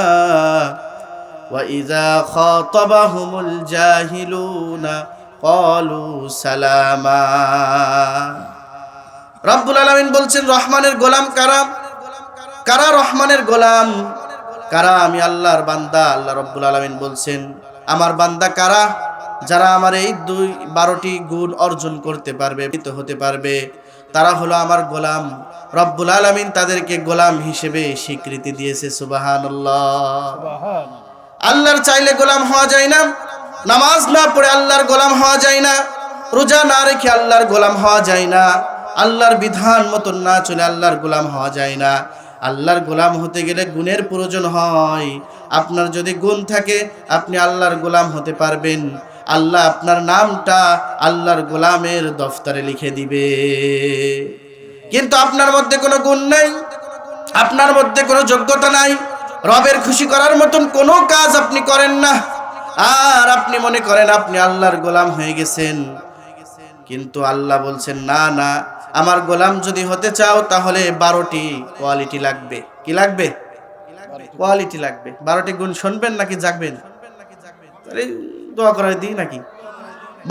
ওয়া ইযা খাতাবাহুমুল জাহিলুনা ক্বালু সালামা। রব্বুল আলামিন বলছেন রহমানের গোলাম কারা? কারা রহমানের গোলাম? কারা? আমি আল্লাহর বান্দা। আল্লাহ রব্বুল আলামিন বলছেন আমার বান্দা কারা? যারা আমার এই 12টি গুণ অর্জন করতে পারবে, হতে পারবে, তারা হলো আমার গোলাম। রব্বুল আলামিন তাদেরকে গোলাম হিসেবে স্বীকৃতি দিয়েছে। সুবহানাল্লাহ। আল্লাহর চাইলে গোলাম হওয়া যায় না, নামাজ না পড়ে আল্লাহর গোলাম হওয়া যায় না, রোজা না রেখে আল্লাহর গোলাম হওয়া যায় না, আল্লাহর বিধান মতন না চলে আল্লাহর গোলাম হওয়া যায় না। আল্লাহর গোলাম হতে গেলে গুণের প্রয়োজন হয়। আপনার যদি গুণ থাকে আপনি আল্লাহর গোলাম হতে পারবেন। আল্লাহ আপনার নামটা আল্লাহর গোলামের দফতরে লিখে দিবে। কিন্তু আপনার মধ্যে কোনো গুণ নাই, আপনার মধ্যে কোনো যোগ্যতা নাই, রবের খুশি করার মতন কোনো কাজ আপনি করেন না, আর আপনি মনে করেন আপনি আল্লাহর গোলাম হয়ে গেছেন। কিন্তু আল্লাহ বলছেন না না, আমার গোলাম যদি হতে চাও তাহলে 12টি কোয়ালিটি লাগবে। কি লাগবে? কোয়ালিটি লাগবে। 12টি গুণ শুনবেন নাকি জাগবেন? আরে দোয়া করাই দিই নাকি?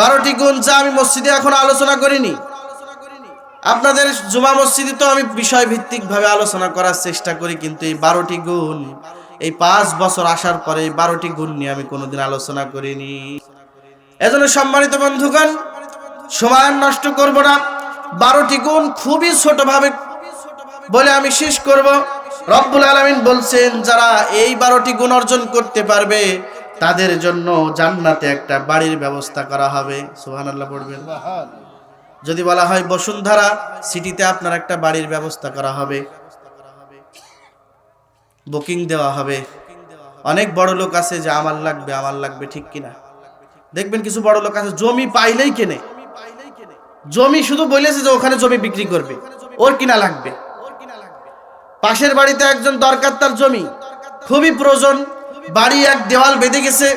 12টি গুণ যা আমি মসজিদে এখন আলোচনা করিনি, আপনাদের জুমা মসজিদে তো আমি বিষয় ভিত্তিক ভাবে আলোচনা করার চেষ্টা করি, কিন্তু এই 12টি গুণ এই 5 বছর আসার পরে এই 12টি গুণ নিয়ে আমি কোনোদিন আলোচনা করিনি। এজন্য সম্মানিত বন্ধুগণ, সময় নষ্ট করব না। 12টি গুণ খুবই ছোট ভাবে বলে আমি শেষ করব। রব্বুল আলামিন বলছেন যারা এই 12টি গুণ অর্জন করতে পারবে তাদের জন্য জান্নাতে একটা বাড়ির ব্যবস্থা করা হবে। সুবহানাল্লাহ পড়বেন। যদি বলা হয় বসুন্ধরা সিটিতে আপনার একটা বাড়ির ব্যবস্থা করা হবে, বুকিং দেওয়া হবে। অনেক বড় লোক আছে যে আমার লাগবে আমার লাগবে, ঠিক কিনা? দেখবেন কিছু বড় লোক আছে জমি পাইলেই কেনে, জমি শুধু বলেছে যে ওখানে জমি বিক্রি করবে, ওর কিনা লাগবে। পাশের বাড়িতে একজন দরকার, তার জমি খুবই প্রয়োজন, বাড়ি এক দেওয়াল বেঁধে গেছে,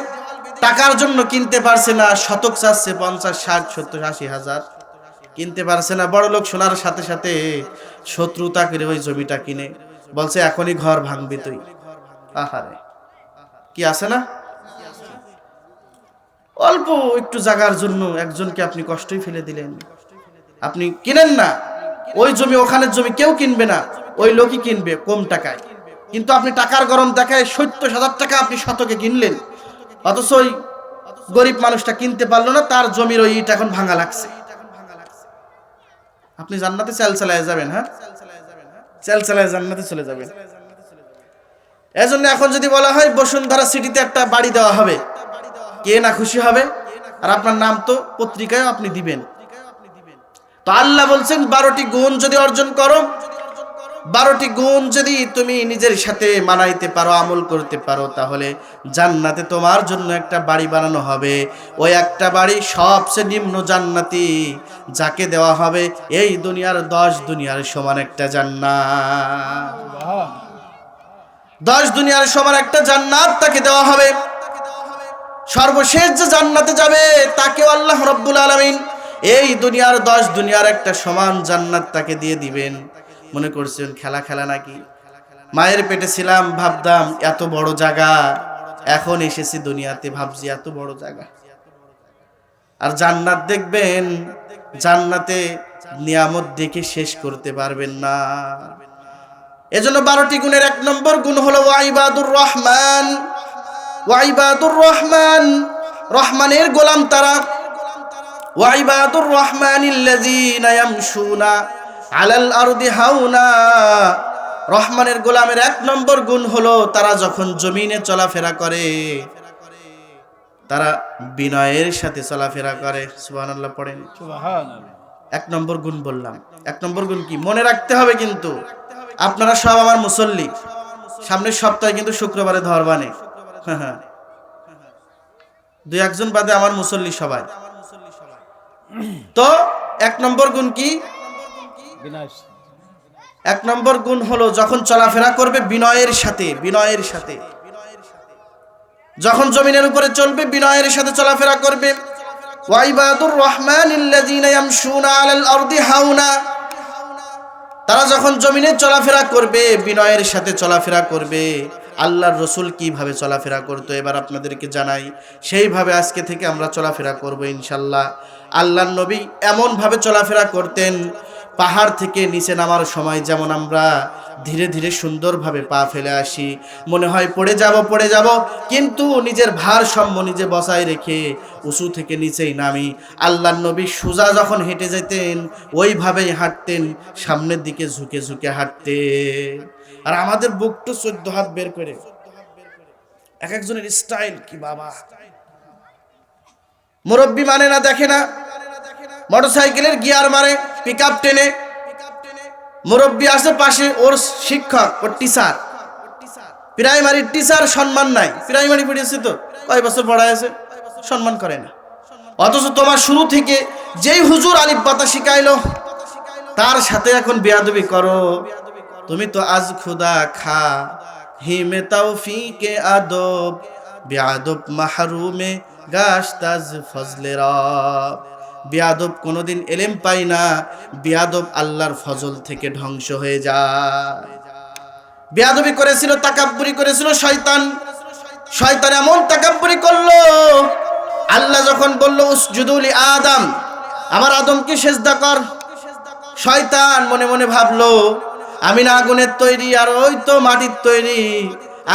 টাকার জন্য কিনতে পারছে না, শতক চাচ্ছে 50, 60, 70, 80 হাজার, কিনতে পারছে না। বড় লোক শোনার সাথে সাথে শত্রুতা করে ওই জমিটা কিনে বলছে এখনই ঘর ভাঙবি তুই। আহারে, কি আছে না? অল্প একটু জায়গার জন্য একজনকে আপনি কষ্টই ফেলে দিলেন। আপনি কিনেন না ওই জমি, ওখানের জমি কেউ কিনবে না, ওই লোকই কিনবে কম টাকায়। কিন্তু আপনি টাকার গরম দেখায় 70,000 টাকা আপনি শতকে কিনলেন, অথচ ওই গরিব মানুষটা কিনতে পারলো না, তার জমির ওই ইট এখন ভাঙা লাগছে। আপনি জান্নাতে চালচালায় যাবেন, হ্যাঁ চালচালায় জান্নাতে চলে যাবেন। এজন্য এখন যদি বলা হয় বসুন্ধরা সিটিতে একটা বাড়ি দেওয়া হবে, কে না খুশি হবে? আর আপনার নাম তো পত্রিকায় আপনি দিবেন। তো আল্লাহ বলছেন 12টি গুণ যদি অর্জন করো, 12টি গুণ যদি তুমি নিজের সাথে মানাইতে পারো, আমল করতে পারো, তাহলে জান্নাতে তোমার জন্য একটা বাড়ি বানানো হবে। ওই একটা বাড়ি সবচেয়ে নিম্ন জান্নাতি, যাকে দেওয়া হবে এই দুনিয়ার 10 দুনিয়ার সমান একটা জান্নাত। 10 দুনিয়ার সমান একটা জান্নাত তাকে দেওয়া হবে। সর্বশেষ যে জান্নাতে যাবে তাকেও আল্লাহ রাব্বুল আলামিন এই দুনিয়ার 10 দুনিয়ার একটা সমান জান্নাত তাকে দিয়ে দিবেন। মনে করছেন খেলা খেলা নাকি? মায়ের পেটে ছিলাম ভাবতাম এত বড় জায়গা, এখন এসেছি দুনিয়াতে ভাবছি এত বড় জায়গা। আর জান্নাত দেখবেন, জান্নাতে নিয়ামত দেখে শেষ করতে পারবেন না। এজন্য 12টি গুণের 1 নম্বর গুণ হলো ওয়াইবাদুর রহমান। ওয়াইবাদুর রহমান, রহমানের গোলাম তারা। ওয়াইবাদুর রহমানিল্লাযীনা ইয়ামশুনা আলাল আরদি হাওনা। রহমানের গোলামের 1 নম্বর গুণ হলো তারা যখন জমিনে চলাফেরা করে তারা বিনয়ের সাথে চলাফেরা করে। সুবহানাল্লাহ পড়েন। সুবহানাল্লাহ। 1 নম্বর গুণ বললাম। 1 নম্বর গুণ কি মনে রাখতে হবে, কিন্তু আপনারা সব আমার মুসল্লি, সামনের সপ্তাহে কিন্তু শুক্রবারে ধরবানে, হ্যাঁ 2-1 জন বাদে আমার মুসল্লি সবাই। তো 1 নম্বর গুণ কি? 1 নম্বর গুণ হলো যখন চলাফেরা করবে বিনয়ের সাথে, বিনয়ের সাথে। যখন জমিনের উপরে চলবে বিনয়ের সাথে চলাফেরা করবে। ওয়াইবাদুর রহমানিল্লাযীনা ইয়ামশুনা আলাল আরদি হাওনা। তারা যখন জমিনে চলাফেরা করবে বিনয়ের সাথে চলাফেরা করবে। আল্লাহর রাসূল কিভাবে চলাফেরা করতো এবার আপনাদেরকে জানাই, সেইভাবে আজকে থেকে আমরা চলাফেরা করব ইনশাআল্লাহ। আল্লাহর নবী এমন ভাবে চলাফেরা করতেন, পাহাড় থেকে নিচে নামার সময় যেমন আমরা ধীরে ধীরে সুন্দরভাবে পা ফেলে আসি, মনে হয় পড়ে যাব, কিন্তু নিজের ভারসাম্য নিজে বজায় রেখে উঁচু থেকে নিচেই নামি। আল্লাহর নবী সোজা যখন হেঁটে যেতেন ওইভাবেই হাঁটতেন, সামনের দিকে ঝুঁকে ঝুঁকে হাঁটতেন। আর আমাদের বুকটা 14 হাত বের করে, এক একজনের স্টাইল কি বাবা! মুরব্বি মানে না, দেখে না, মোটরসাইকেলের গিয়ার মারে, পিকআপ টেনে, মুরব্বী আসে পাশে, ওর শিক্ষক, ওর টিচার, প্রাইমারির টিচার সম্মান নাই। প্রাইমারি পড়িয়েছে তো, কয় বছর পড়াইছে, সম্মান করে না। অথচ তোমার শুরু থেকে যেই হুজুর আলিফ বাতা শিখাইলো তার সাথে এখন বেয়াদবি করো। তুমি তো আজ খুদা খা হিমে তৌফিকে আদব, বেয়াদব মাহরুমে গাশতাজ ফজলে রব। বেয়াদব কোনোদিন এলেম পাই না, বেয়াদব আল্লাহর ফজল থেকে ধ্বংস হয়ে যায়। বেয়াদবি করেছিল, তাকাব্বুরি করেছিল শয়তান। শয়তান এমন তাকাব্বুরি করলো, আল্লাহ যখন বলল উসজুদু লি আদম, আমার আদমকে সেজদা কর, শয়তান মনে মনে ভাবলো আমি না আগুনের তৈরি, আর ওই তো মাটির তৈরি।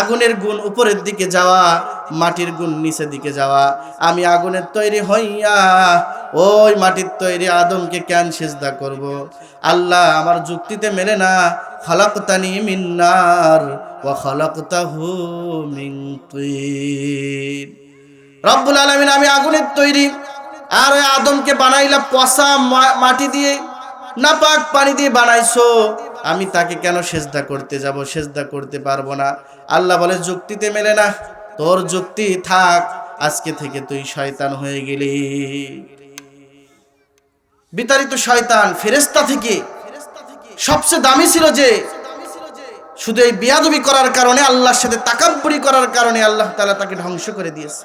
আগুনের গুণ উপরের দিকে যাওয়া, মাটির গুণ নিচের দিকে যাওয়া। আমি আগুনের তৈরি হইয়া ওই মাটির তৈরি আদমকে কেন সেজদা করব? আল্লাহ আমার যুক্তিতে মেলে না। খালাকতানি মিন নার ওয়া খালাকতাহু মিন তিন। রব্বুল আলামিন আমি আগুনের তৈরি, আর আদমকে বানাইলা পচা মাটি দিয়ে, নাপাক পানি দিয়ে বানাইছো। আমি তাকে কেন সেজদা করতে যাব? সেজদা করতে পারবো না। আল্লাহ বলে যুক্তিতে মেলে না, তোর যুক্তি থাক, আজকে থেকে তুই শয়তান হয়ে গেলি। বিতাড়িত শয়তান ফেরেশতা থেকে সবচেয়ে দামি ছিল যে, শুধু এই বিয়াদবি করার কারণে, আল্লাহর সাথে তাকাব্বুরি করার কারণে আল্লাহ তাআলা তাকে ধ্বংস করে দিয়েছে।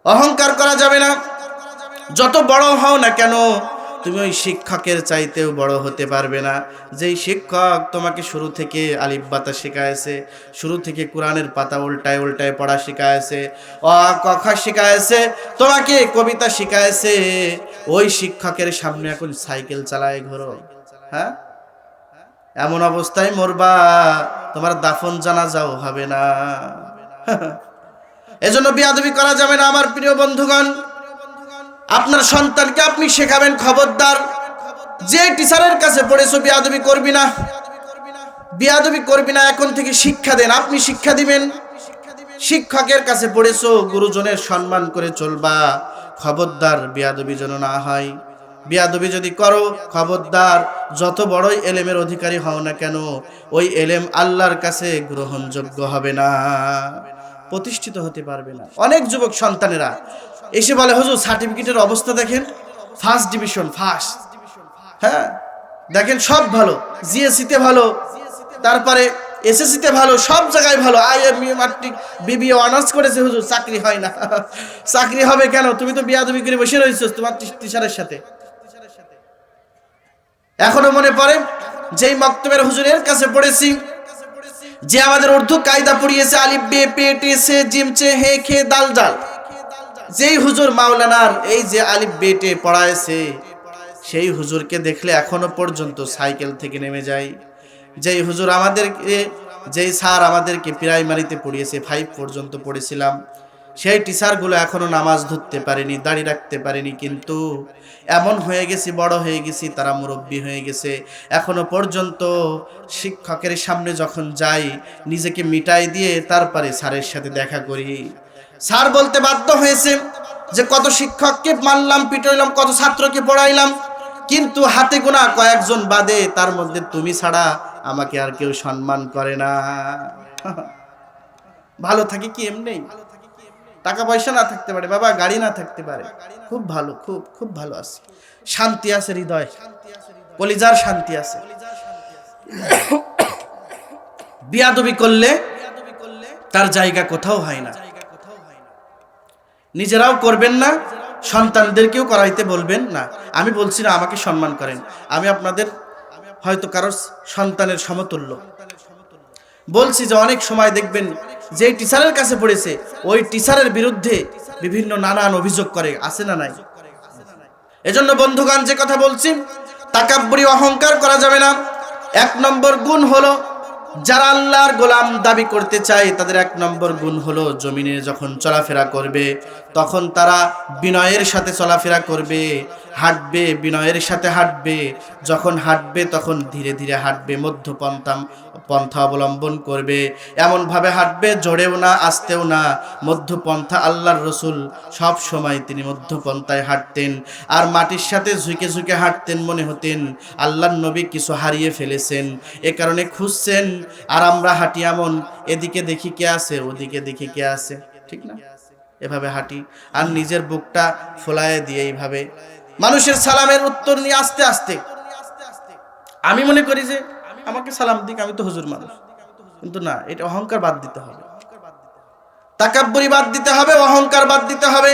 অহংকার করা যাবে না। যত বড় হও না কেন, তুমি ওই শিক্ষকের চাইতেও বড় হতে পারবে না। যেই শিক্ষক তোমাকে শুরু থেকে আলিফ বাতা শেখায়ছে, শুরু থেকে কোরআনের পাতা উল্টায় উল্টায় পড়া শেখায়ছে, অ ক খ শেখায়ছে, তোমাকে কবিতা শেখায়ছে, ওই শিক্ষকের সামনে এখন সাইকেল চালায় ঘোরো। হ্যাঁ, এমন অবস্থায় মরবা, তোমার দাফন জানাজাও হবে না। এজন্য বিয়াদবি করা যাবে না আমার প্রিয় বন্ধুগণ। আপনার সন্তানকে আপনি শেখাবেন, খবরদার যে টিচারের কাছে পড়েছো বিয়াদবি করবি না, বিয়াদবি করবি না। এখন থেকে শিক্ষা দেন, আপনি শিক্ষা দিবেন। শিক্ষকের কাছে পড়েছো, গুরুজনের সম্মান করে চলবা, খবরদার বিয়াদবি যেন না হয়। বিয়াদবি যদি করো, খবরদার যত বড়ই এলেমের অধিকারী হও না কেন, ওই এলেম আল্লাহর কাছে গ্রহণযোগ্য হবে না, প্রতিষ্ঠিত হতে পারবে না। অনেক যুবক সন্তানেরা এসে বলে হুজুর সার্টিফিকেটের অবস্থা দেখেন, ফার্স্ট ডিভিশন, ফার্স্ট, হ্যাঁ দেখেন সব ভালো, জিএসসিতে ভালো, তারপরে এসএসসিতে ভালো, সব জায়গায় ভালো, আইএমএ ম্যাট্রিক বিবিএ অনার্স করেছে, হুজুর চাকরি হয় না। চাকরি হবে কেন? তুমি তো বিয়াদবি করে বসে রয়েছো তোমার টিচারের সাথে। এখনো মনে পড়ে যেই মক্তবের হুজুরের কাছে পড়েছি, যে আমাদের উর্দু কায়দা পড়িয়েছে, আলিফ বে পে টে সে জিম চে হে খে দাল জাল, যেই হুজুর মাওলানার এই যে আলিফ বে টে পড়ায়ছে, সেই হুজুরকে দেখলে এখনো পর্যন্ত সাইকেল থেকে নেমে যায়। যেই হুজুর আমাদেরকে, যেই স্যার আমাদেরকে প্রাইমারিতে পড়িয়েছে, 5 পর্যন্ত পড়েছিলাম, সেই টিচারগুলো এখনো নামাজ ধরতে পারেনি, দাড়ি রাখতে পারেনি, কিন্তু এমন হয়ে গেছি, বড় হয়ে গেছি, তারা মুরব্বী হয়ে গেছে। এখনো পর্যন্ত শিক্ষকের সামনে যখন যাই, নিজেকে মিটাই দিয়ে তারপরে স্যারের সাথে দেখা করি। স্যার বলতে বাধ্য হয়েছে যে কত শিক্ষককে মারলাম, পিটাইলাম, কত ছাত্রকে পড়াইলাম, কিন্তু হাতে গোনা কয়েকজন বাদে, তার মধ্যে তুমি ছাড়া আমাকে আর কেউ সম্মান করে না। ভালো থাকি কি এমনি? টাকা পয়সা না থাকতে পারে বাবা, গাড়ি না থাকতে পারে, খুব ভালো, খুব খুব ভালো আছে, শান্তি আছে, হৃদয় কলিজার শান্তি আছে। বিয়াদবি করলে তার জায়গা কোথাও হয় না। নিজেরাও করবেন না, সন্তানদেরকেও করাইতে বলবেন না। আমি বলছি না আমাকে সম্মান করেন, আমি আপনাদের হয়তো কারোর সন্তানের সমতুল্য। বলছি যে অনেক সময় দেখবেন যে টিচারের কাছে পড়েছে, ওই টিচারের বিরুদ্ধে বিভিন্ন নানান অভিযোগ করে, আছে না নাই? এজন্য বন্ধুগণ যে কথা বলছি, তাকাব্বুরি, অহংকার করা যাবে না। 1 নম্বর গুণ হলো, যারা আল্লাহর গোলাম দাবি করতে চায় তাদের 1 নম্বর গুণ হলো, জমিনে যখন চলাফেরা করবে তখন তারা বিনয়ের সাথে চলাফেরা করবে, হাঁটবে বিনয়ের সাথে হাঁটবে, যখন হাঁটবে তখন ধীরে ধীরে হাঁটবে, মধ্যপন্থা পন্থা অবলম্বন করবে, এমন ভাবে হাঁটবে জোরেও না আস্তেও না, মধ্যপন্থা। আল্লাহর রসুল সব সময় তিনি মধ্যপন্থায় হাঁটতেন, আর মাটির সাথে ঝুঁকে ঝুঁকে হাঁটতেন। মনে হতেন আল্লাহর নবী কিছু হারিয়ে ফেলেছেন, এ কারণে খুঁজছেন। আর আমরা হাঁটি এমন, এদিকে দেখি কে আছে, ওদিকে দেখি কে আছে, ঠিক না? এভাবে হাঁটি, আর নিজের বুকটা ফোলায় দিয়ে এইভাবে মানুষের সালামের উত্তর নিয়ে আস্তে আস্তে। আমি মনে করি যে আমাকে সালাম দিক, আমি তো হুজুর মানুষ, কিন্তু না, এটা অহংকার বাদ দিতে হবে, তাকাব্বুরি বাদ দিতে হবে, অহংকার বাদ দিতে হবে।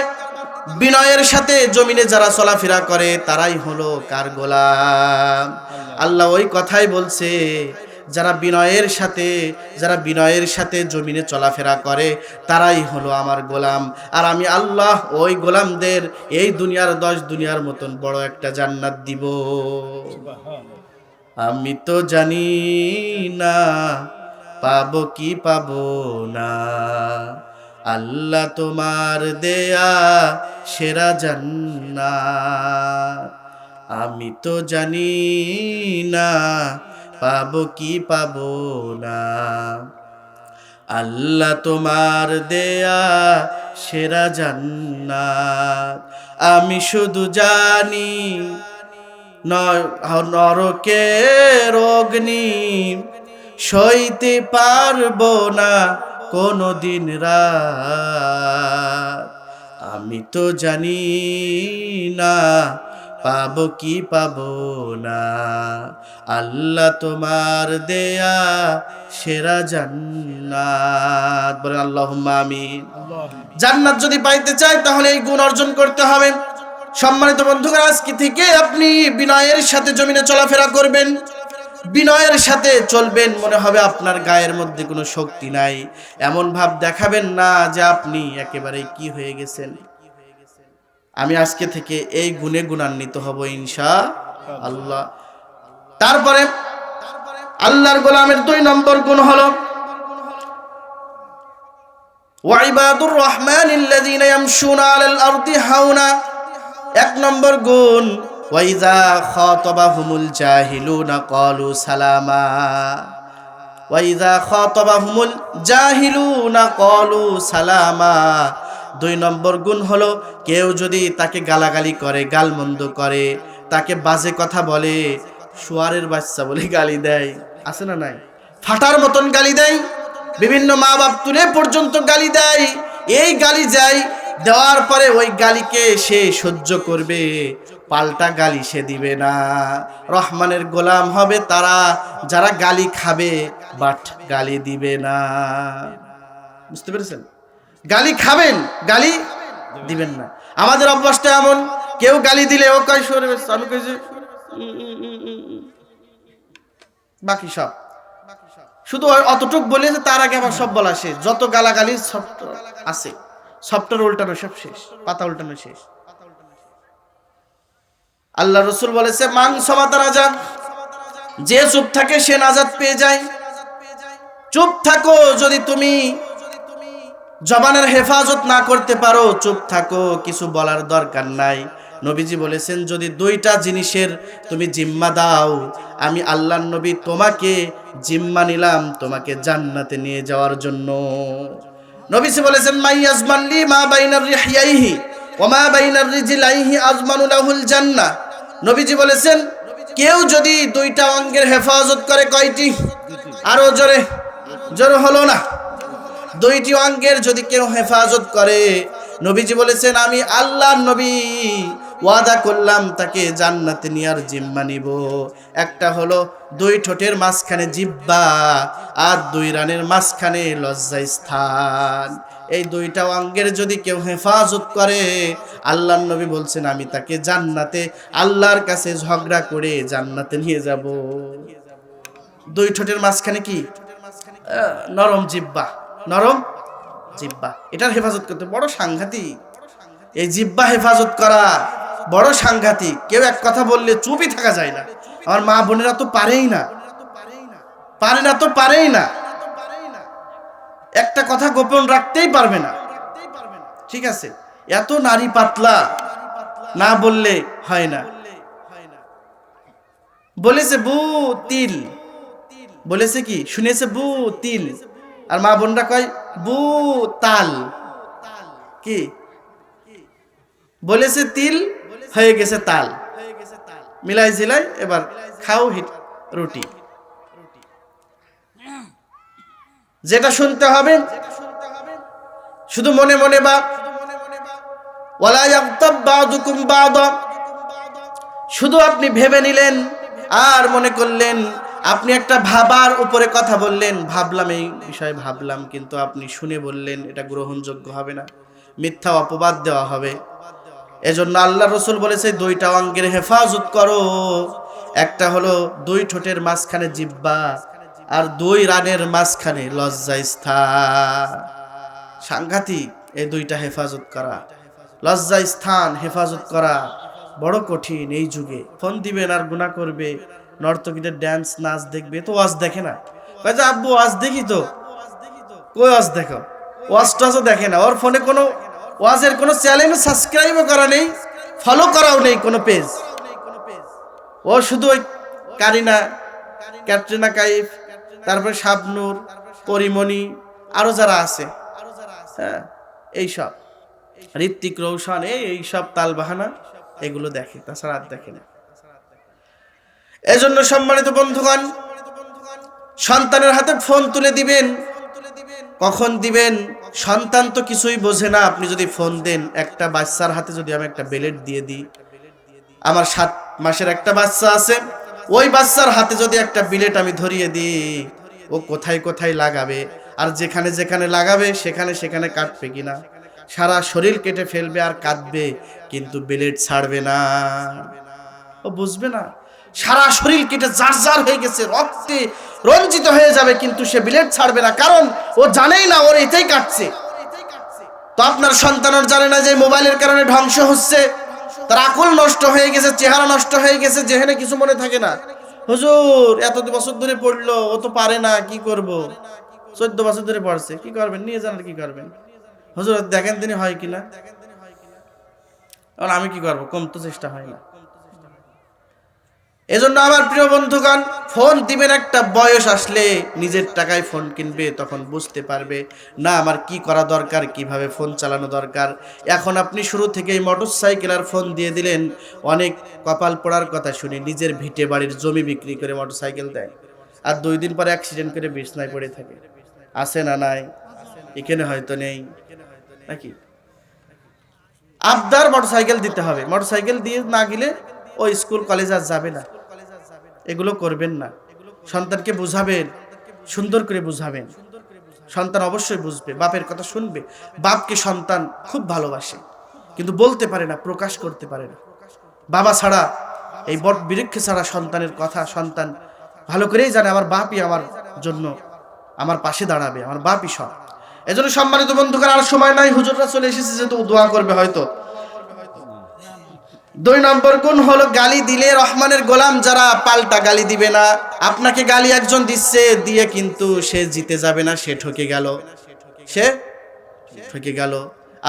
বিনয়ের সাথে জমিনে যারা চলাফেরা করে তারাই হলো কার গোলাম? আল্লাহ ওই কথাই বলছে, যারা বিনয়ের সাথে জমিনে চলাফেরা করে তারাই হলো আমার গোলাম। আর আমি আল্লাহ ওই গোলামদের এই দুনিয়ার 10 দুনিয়ার মতন বড় একটা জান্নাত দিব। আমি তো জানি না পাবো কি পাবো না, আল্লাহ তোমার দেয়া সেরা জান্নাত। আমি তো জানি না পাবো কি পাবো না, আল্লাহ তোমার দেয়া সেরা জান্নাত। আমি শুধু জানি নরকের অগ্নি সইতে পারবো না কোনদিন রাত। আমি তো জানি না পাবো কি পাবো না, আল্লাহ তোমার দেয়া সেরা জান্নাত। বলেন আল্লাহুম্মা আমিন। জান্নাত যদি পাইতে চাই তাহলে এই গুণ অর্জন করতে হবে। সম্মানিত বন্ধুগণ, আজকে থেকে আপনি বিনয়ের সাথে জমিনে চলাফেরা করবেন, বিনয়ের সাথে চলবেন। মনে হবে আপনার গায়ের মধ্যে কোনো শক্তি নাই, এমন ভাব দেখাবেন না যে আপনি একেবারে কি হয়ে গেছেন। আমি আজকে থেকে এই গুণে গুণান্বিত হব ইনশাআল্লাহ। তারপরে আল্লাহর গোলামের 2 নম্বর গুণ হলো ওয়াইবাদুর রহমানিল্লাযীনা ইয়ামশুনা আলাল আরদি হাওনা। 1 নম্বর গুণ ওয়াইযা খাতাবাহুমুল জাহিলুনা ক্বালু সালামা। ওয়াইযা খাতাবাহুমুল জাহিলুনা ক্বালু সালামা। 2 নম্বর গুণ হলো কেউ যদি তাকে গালাগালি করে, গালমন্দ করে, তাকে বাজে কথা বলে, শুয়ারের বাচ্চা বলে গালি দেয়, আছে না নাই? ফাটার মতন গালি দেয়, বিভিন্ন মা বাপ তুলে পর্যন্ত গালি দেয়। এই গালি যায়, দেওয়ার পরে ওই গালিকে সে সহ্য করবে, পাল্টা গালি সে দিবে না। রহমানের গোলাম হবে তারা যারা গালি খাবে বাট গালি দিবে না। বুঝতে পেরেছেন? গালি খাবেন, গালি দিবেন না। আমাদের অভ্যাসটা এমন, কেউ গালি দিলে ও কয় সরে বেশ, আমি কই যে বাকি সব শুধু অতটুক বলে যে তার আগে আমার সব বলা শেষ। যত গালাগালি সব আছে, সবটার উল্টানো সব শেষ, পাতা উল্টানো শেষ। আল্লাহ রসুল বলেছে মাংস মাতা রাজা, যে চুপ থাকে সে নাজাত পেয়ে যায়। চুপ থাকো, যদি তুমি জবানের হেফাজত না করতে পারো চুপ থাকো, কিছু বলার দরকার নাই। নবীজি বলেছেন যদি 2টা জিনিসের তুমি জিম্মা দাও, আমি আল্লাহর নবী তোমাকে জিম্মা নিলাম তোমাকে জান্নাতে নিয়ে যাওয়ার জন্য। নবীজি বলেছেন মাইয়াজমান লি মা বাইনার রিহইহি ওয়া মা বাইনার রিজলাইহি আজমানু লাহুল জান্নাহ। নবীজি বলেছেন কেউ যদি 2টা অঙ্গের হেফাজত করে, কয়টি? আরো জোরে, জোরে হলো না। 2টি অঙ্গের যদি কেউ হেফাজত করে, নবীজি বলেছেন আমি আল্লাহর নবী ওয়াদা করলাম তাকে জান্নাতে নেওয়ার জিম্মা নিব। একটা হলো 2 ঠোঁটের মাঝখানে জিহ্বা, আর 2 রানের মাঝখানে লজ্জাস্থান। এই 2টা অঙ্গের যদি কেউ হেফাজত করে, আল্লাহর নবী বলছেন আমি তাকে জান্নাতে আল্লাহর কাছে ঝগড়া করে জান্নাতে নিয়ে যাব। 2 ঠোঁটের মাঝখানে কি? নরম জিহ্বা, নরম জিহ্বা। এটার হেফাজত করতে বড় সাংঘাতিক। এই জিহ্বা হেফাজত করা বড় সাংঘাতিক। কেউ এক কথা বললে চুপই থাকা যায় না। আমার মা বোনেরা তো পারেই না, পারেই না। একটা কথা গোপন রাখতেই পারবে না, ঠিক আছে? এত নারী পাতলা, না বললে হয় না। বলেছে বউ তিল, বলেছে কি, শুনেছে বু তিল, আর মা বোনরা কয় বু তাল। কি বলেছে তিল, হয়ে গেছে তাল, মিলাই জিলাই এবার খাও হিট রুটি। যেটা শুনতে হবে শুধু মনে মনে বা ওয়ালা ইয়াগতাব বাযুকুম বাযা, শুধু আপনি ভেবে নিলেন আর মনে করলেন, আপনি একটা ভাবার উপরে কথা বললেন, ভাবলাম এই বিষয়ে ভাবলাম, কিন্তু আপনি শুনে বললেন, এটা গ্রহণযোগ্য হবে না, মিথ্যা অপবাদ দেওয়া হবে। এজন্য আল্লাহ রসুল বলেছে দুইটা অঙ্গের হেফাজত করো, একটা হলো দুই ঠোঁটের মাঝখানে জিহ্বা, আর দুই রানের মাঝখানে লজ্জাস্থান। সাংঘাতিক এই দুইটা হেফাজত করা, লজ্জাস্থান হেফাজত করা বড় কঠিন এই যুগে। ফোন দিবেন আর গুনাহ করবে, নর্তকীদের ড্যান্স নাচ দেখবে, তো ওয়াজ দেখে না, কয় যে আব্বু ওয়াজ দেখি তো, কই ওয়াজ দেখো, ওয়াজ টাজও দেখে না, ওর ফোনে কোনো ওয়াজের কোনো চ্যানেল সাবস্ক্রাইবও করা নেই, ফলো করাও নেই কোনো পেজ। ও শুধু ওই কারিনা, ক্যাটরিনা কাইফ, তারপরে শাবনূর, পরিমণি, আরো যারা আছে, হ্যাঁ এইসব ঋত্বিক রোশন, এইসব তাল বাহানা এগুলো দেখে, তাছাড়া আর দেখে না। এজন্য সম্মানিত বন্ধুগণ, সন্তানের হাতে ফোন তুলে দিবেন, কখন দিবেন? সন্তান তো কিছুই বোঝে না। আপনি যদি ফোন দেন, একটা বাচ্চার হাতে যদি আমি একটা বেলেট দিয়ে দিই, আমার 7 মাসের একটা বাচ্চা আছে, ওই বাচ্চার হাতে যদি একটা বিলেট আমি ধরিয়ে দিই, ও কোথায় কোথায় লাগাবে, আর যেখানে যেখানে লাগাবে সেখানে সেখানে কাটবে কিনা, সারা শরীর কেটে ফেলবে আর কাটবে, কিন্তু বিলেট ছাড়বে না। ও বুঝবে না, সারা শরীর কেটে জার জার হয়ে গেছে, রক্তে রঞ্জিত হয়ে যাবে, কিন্তু সে বিলেট ছাড়বে না, কারণ ও জানেই না ওর এটাই কাটছে। তো আপনার সন্তানও জানে না যে মোবাইলের কারণে ধ্বংস হচ্ছে, তার আকল নষ্ট হয়ে গেছে, চেহারা নষ্ট হয়ে গেছে, যেখানে কিছু মনে থাকে না। হুজুর এত বছর ধরে পড়লো, ও তো পারে না, কি করব? 14 বছর ধরে পড়ছে, কি করবেন? নিয়ে যান, কি করবেন? হুজুর দেখেন তিনি হয় কিনা। আমি কি করব? কম তো চেষ্টা হয় না। এজন্য আমার প্রিয় বন্ধুগণ, ফোন দিবেন একটা বয়স আসলে, নিজের টাকায় ফোন কিনবে, তখন বুঝতে পারবে না আমার কি করা দরকার, কিভাবে ফোন চালানো দরকার। এখন আপনি শুরু থেকেই মোটরসাইকেল আর ফোন দিয়ে দিলেন। অনেক কপাল পোড়ার কথা শুনি, নিজের ভিটে বাড়ির জমি বিক্রি করে মোটরসাইকেল দেয়, আর 2 দিন পরে অ্যাক্সিডেন্ট করে বিছনায় পড়ে থাকে। আছে না নাই? এখানে হয়তো নেই নাকি? আবদার মোটরসাইকেল দিতে হবে, মোটরসাইকেল দিয়ে না গেলে ও স্কুল কলেজ আর যাবে না। এগুলো করবেন না। সন্তানকে বুঝাবেন, সুন্দর করে বুঝাবেন, সন্তান অবশ্যই বুঝবে, বাপের কথা শুনবে। বাপকে সন্তান খুব ভালোবাসে, কিন্তু বলতে পারে না, প্রকাশ করতে পারে না। বাবা ছাড়া, এই বট বৃক্ষ ছাড়া সন্তানের কথা সন্তান ভালো করেই জানে, আমার বাপই আমার জন্য আমার পাশে দাঁড়াবে, আমার বাপই সব। এজন্য সম্মানিত বন্ধুগণ, আর সময় নাই, হুজুররা চলে এসেছে, যেহেতু দোয়া করবে হয়তো। 2 নম্বর গুণ হলো, গালি দিলে রহমানের গোলাম যারা পাল্টা গালি দিবে না। আপনাকে গালি একজন দিচ্ছে, দিয়ে কিন্তু সে জিতে যাবে না, সে ঠকে গেল,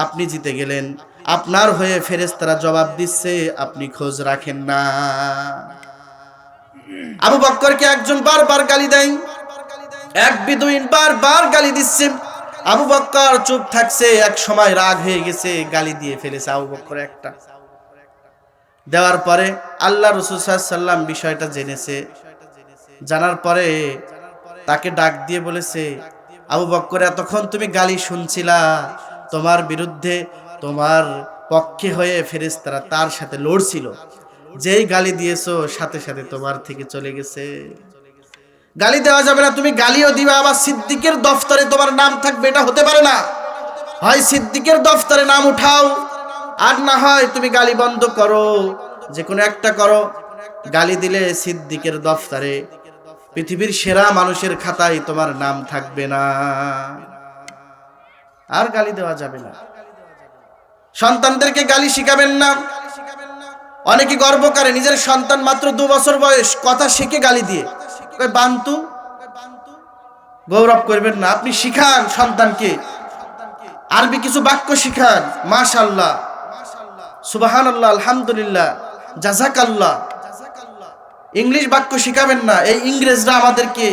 আপনি জিতে গেলেন। আপনার হয়ে ফেরেশতারা জবাব দিচ্ছে, আপনি খোঁজ রাখেন না। আবু বকরকে একজন বারবার গালি দেয়, এক বেদুইন বারবার গালি দিচ্ছে, আবু বকর চুপ থাকছে। এক সময় রাগ হয়ে গেছে, গালি দিয়ে ফেলেছে আবু বকর একটা। দেওয়ার পরে আল্লাহ রাসূল সাল্লাল্লাহু আলাইহি ওয়াসাল্লাম বিষয়টা জেনেছে, জানার পরে তাকে ডাক দিয়ে বলেছে, আবু বকর এতক্ষণ তুমি গালি শুনছিলা, তোমার বিরুদ্ধে, তোমার পক্ষে হয়ে ফেরেশতারা তার সাথে লড়ছিল, যেই গালি দিয়েছো সাথে সাথে তোমার থেকে চলে গেছে। গালি দেওয়া যাবে না, তুমি গালিও দিবা, আবার সিদ্দিকের দফতরে তোমার নাম থাকবে, এটা হতে পারে না। হয় সিদ্দিকের দফতরে নাম উঠাও, আর না হয় তুমি গালি বন্ধ করো, যে কোনো একটা করো। গালি দিলে সিদ্দিকের দফতরে, পৃথিবীর সেরা মানুষের খাতায় তোমার নাম থাকবে না, আর গালি দেওয়া যাবে না। সন্তানদেরকে গালি শিখাবেন না। অনেকে গর্ব করে, নিজের সন্তান মাত্র 2 বছর বয়স, কথা শিখে গালি দিয়ে বান্তু। গৌরব করবেন না, আপনি শিখান সন্তানকে, আরবি কিছু বাক্য শিখান, মাশাআল্লাহ, সুবহানাল্লাহ, আলহামদুলিল্লাহ, জাযাকাল্লাহ। ইংলিশ বাক্য শিখাবেন না। এই ইংরেজরা আমাদেরকে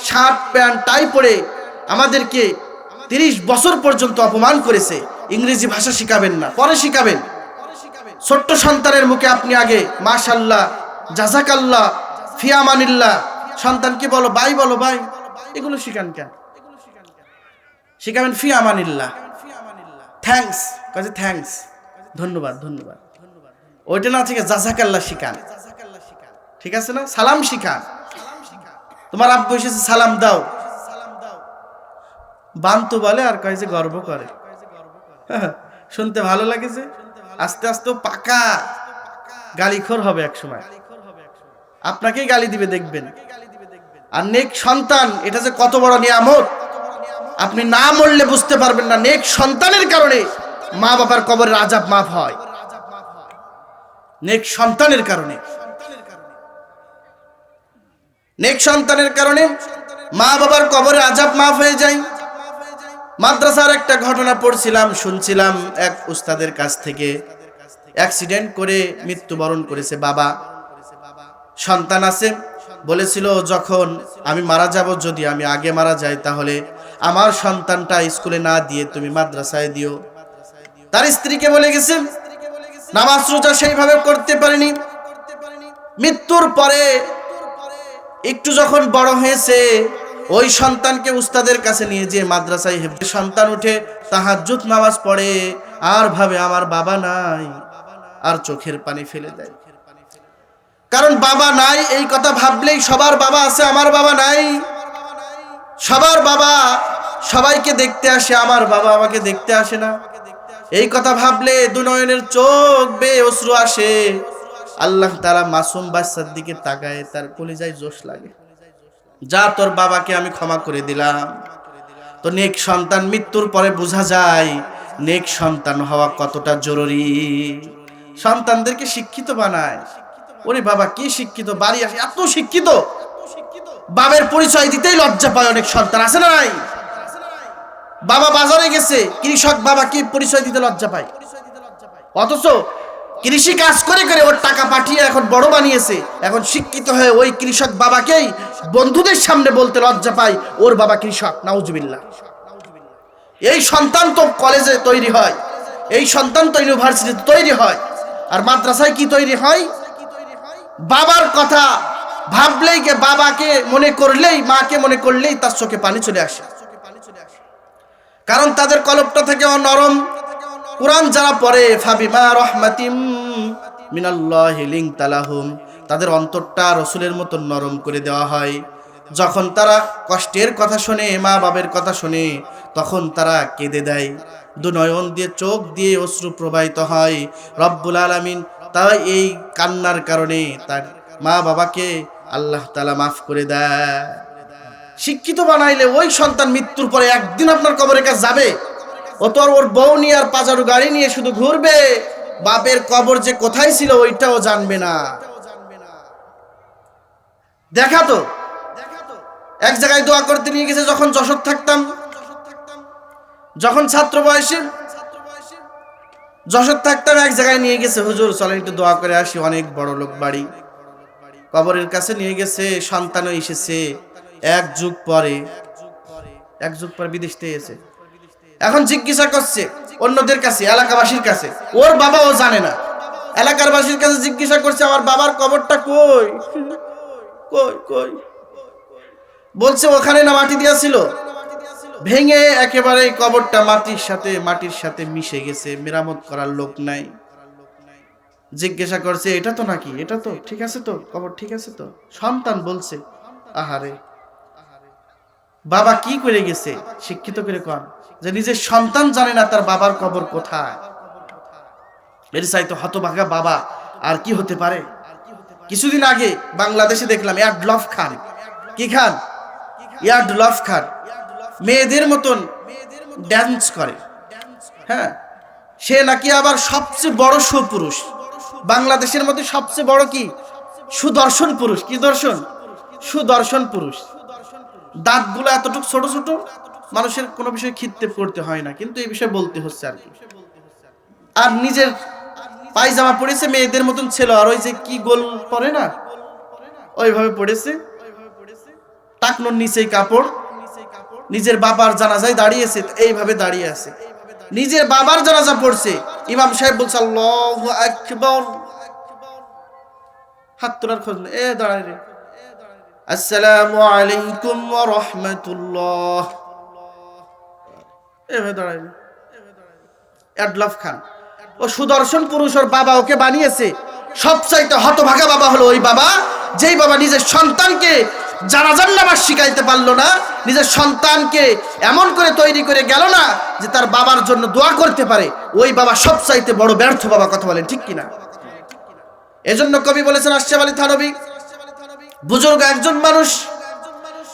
শার্ট প্যান্ট টাই পরে আমাদেরকে 30 বছর পর্যন্ত অপমান করেছে। ইংরেজি ভাষা শিখাবেন না, পরে শিখাবেন। ছোট্ট সন্তানের মুখে আপনি আগে মাশাআল্লাহ, জাযাকাল্লাহ, ফি আমানিল্লাহ, সন্তানকে বলো ভাই, বলো ভাই, এগুলো শিখান কেন? শিখাবেন ফি আমানিল্লাহ, থ্যাঙ্কস, কাজে থ্যাঙ্কস, ধন্যবাদ, ধন্যবাদ, ওইটা না থেকে জাযাকাল্লাহ শিখান, ঠিক আছে না? সালাম শিখান। তোমার আব্বু এসেছে, সালাম দাও। বান্তু বলে আর কয় যে গর্ব করে। শুনতে ভালো লাগে যে, আস্তে আস্তে পাকা গালিখোর হবে এক সময়, আপনাকেই গালি দিবে দেখবেন। আর নেক সন্তান, এটা যে কত বড় নিয়ামত আপনি না মরলে বুঝতে পারবেন না। নেক সন্তানের কারণে মা বাবার কবরের আযাব মাফ হয়, নেক সন্তানের কারণে। নেক সন্তানের কারণে মা বাবার কবরের আযাব মাফ হয়ে যায়। মাদ্রাসার একটা ঘটনা পড়ছিলাম, শুনছিলাম এক উস্তাদের কাছ থেকে। অ্যাক্সিডেন্ট করে মৃত্যুবরণ করেছে বাবা, সন্তান আছে। বলেছিল যখন আমি মারা যাব, যদি আমি আগে মারা যাই তাহলে আমার সন্তানটা স্কুলে না দিয়ে তুমি মাদ্রাসায় দিও। তার স্ত্রীকে বলে গেছে, নামাজ রোজা সেইভাবে করতে পারেনি। মৃত্যুর পরে একটু যখন বড় হয়েছে, ওই সন্তানকে উস্তাদের কাছে নিয়ে যে মাদ্রাসায় সন্তান উঠে তাহাজ্জুদ নামাজ পড়ে, আর ভাবে আমার বাবা নাই, আর চোখের পানি ফেলে দেয়। কারণ বাবা নাই, এই কথা ভাবলেই সবার বাবা আছে, আমার বাবা নাই। সবার বাবা সবাইকে দেখতে আসে, আমার বাবা আমাকে দেখতে আসে না। এই কথা ভাবলে দুনয়নের চোখ বেয়ে অশ্রু আসে। আল্লাহ তাআলা মাসুম বাচ্চার দিকে তাকায়, তার কলিজায় জোশ লাগে, যা তোর বাবাকে আমি ক্ষমা করে দিলাম। তো নেক সন্তান মৃত্যুর পরে বোঝা যায় নেক সন্তান হওয়া কতটা জরুরি। সন্তানদেরকে শিক্ষিত বানায়। ওরে বাবা কি শিক্ষিত, বাড়ি আসে এত শিক্ষিত, বাবার পরিচয় দিতেই লজ্জা পায় অনেক সন্তান, আছে না নাই? বাবা বাজারে গেছে, কৃষক বাবা কি পরিচয় দিতে লজ্জা পায়। অথচ কৃষি কাজ করে করে ওর টাকা পাঠিয়ে এখন বড় বানিয়েছে, এখন শিক্ষিত হয়ে ওই কৃষক বাবাকেই বন্ধুদের সামনে বলতে লজ্জা পায় ওর বাবা কৃষক। নাউজুবিল্লাহ। এই সন্তান তো কলেজে তৈরি হয়, এই সন্তান তো ইউনিভার্সিটিতে তৈরি হয়, আর মাদ্রাসায় কি তৈরি হয়? বাবার কথা ভাবলেই, বাবাকে মনে করলেই, মাকে মনে করলেই তার চোখে পানি চলে আসে। কারণ তাদের কলবটা থেকে নরম। কুরআন যারা পড়ে, ফাবিমা রাহমাতিম মিনাল্লাহি লিনতা লাহুম, তাদের অন্তরটা রাসূলের মতো নরম করে দেওয়া হয়। যখন তারা কষ্টের কথা শুনে, মা বাবার কথা শুনে, তখন তারা কেঁদে দেয়, দুনয়ন দিয়ে, চোখ দিয়ে অশ্রু প্রবাহিত হয়। রব্বুল আলামিন তাই এই কান্নার কারণে তার মা বাবাকে আল্লাহ তাআলা মাফ করে দেয়। শিক্ষিত বানাইলে ওই সন্তান মৃত্যুর পরে একদিন আপনার কবরের কাছে যাবে, ও তো আর ওর বউ নিয়ে আর পাজারু গাড়ি নিয়ে শুধু ঘুরবে, বাপের কবর যে কোথায় ছিল ওইটাও জানবে না। দেখা তো এক জায়গায় দোয়া করতে নিয়ে গেছে, যখন যশোর থাকতাম, যখন ছাত্র বয়সে যশোর থাকতাম, এক জায়গায় নিয়ে গেছে, হুজুর চলেন একটু দোয়া করে আসি, অনেক বড় লোক বাড়ি। কবরের কাছে নিয়ে গেছে, সন্তানও এসেছে। এক যুগ পরে বিদেশ থেকে এসে এখন জিজ্ঞাসা করছে অন্যদের কাছে, এলাকাবাসীর কাছে, ওর বাবাও জানে না। এলাকার বাসীর কাছে জিজ্ঞাসা করছে, আমার বাবার কবরটা কই কই কই? বলছে ওখানে না মাটি দেয়া ছিল, ভেঙে একেবারে কবরটা মাটির সাথে মিশে গেছে, মেরামত করার লোক নাই। জিজ্ঞাসা করছে, এটা তো নাকি, এটা তো ঠিক আছে তো, কবর ঠিক আছে তো? সন্তান বলছে, আহারে, বাবা কি করে গেছে? শিক্ষিত করে কন যে নিজের সন্তান জানে না তার বাবার কবর কোথায়। এর চাইতে হতভাগা বাবা আর কি হতে পারে? কিছুদিন আগে বাংলাদেশে দেখলাম ইয়াডলফ খান, কি খান? ইয়াডলফ খান মেয়েদের মতন ড্যান্স করে। হ্যাঁ, সে নাকি আবার সবচেয়ে বড় সুপুরুষ বাংলাদেশের মধ্যে, সবচেয়ে বড় কি সুদর্শন পুরুষ। কি দর্শন? সুদর্শন পুরুষ। দাঁতগুলো এতটুকু ছোট ছোট, মানুষের কোনো বিষয়ে খিত্তেপ করতে হয় না, কিন্তু এই বিষয়ে বলতে হচ্ছে আর কি। আর নিজের পায়জামা পড়েছে মেয়েদের মতন ছিল, আর ওই যে কি গোল পরে না, ওইভাবে পড়েছে। টাকনোর নিচেই কাপড়, নিজের বাবার জানাজায় দাঁড়িয়েছে, এইভাবে দাঁড়িয়ে আছে, নিজের বাবার জানাজা পড়ছে, ইমাম সাহেব বলছে আল্লাহু আকবার, হাত তোলার খোঁজ নেই, দাঁড়ায় রে, আসসালামু আলাইকুম ওয়া রাহমাতুল্লাহ, এভাবে দাঁড়ায়। এডলফ খান, ও সুদর্শন পুরুষ, ওর বাবা ওকে বানিয়েছে। সবচাইতে হতভাগা বাবা হলো ওই বাবা, যেই বাবা নিজের সন্তানকে জানাজার নামাজ শিখাইতে পারলো না, নিজের সন্তানকে এমন করে তৈরি করে গেল না যে তার বাবার জন্য দোয়া করতে পারে। ওই বাবা সবচাইতে বড় ব্যর্থ বাবা। কথা বলেন ঠিক কিনা? এজন্য কবি বলেছেন আশরাফ আলী থানভী, বুজুর্গ একজন মানুষ,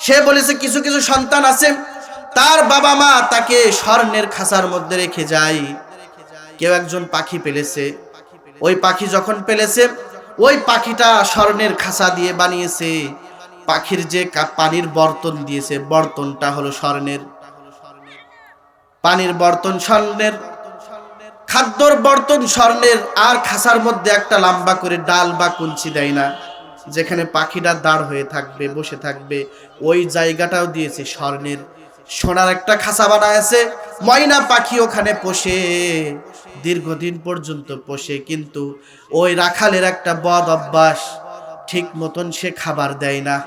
সে বলেছে কিছু কিছু সন্তান আছে তার বাবা মা তাকে স্বর্ণের খাঁচার মধ্যে রেখে যায়। কেউ একজন পাখি পেলেছে, ওই পাখি যখন পেলেছে, ওই পাখিটা স্বর্ণের খাঁচা দিয়ে বানিয়েছে। পাখির যে পানির বর্তন দিয়েছে, বর্তনটা হলো স্বর্ণের, পানির বর্তন স্বর্ণের, খাদ্যর বর্তন স্বর্ণের, আর খাঁচার মধ্যে একটা লম্বা করে ডাল বা কুঞ্চি দেয় না, যেখানে পাখিটা দাঁড় হয়ে থাকবে, বসে থাকবে, ওই জায়গাটাও দিয়েছে স্বর্ণের। সোনার একটা খাঁচা বানায়ছে, ময়না পাখি ওখানে পোষে, দীর্ঘদিন পর্যন্ত পোষে। কিন্তু ওই রাখালের একটা বদ অভ্যাস, ঠিক মতন সে খাবার দেয় না।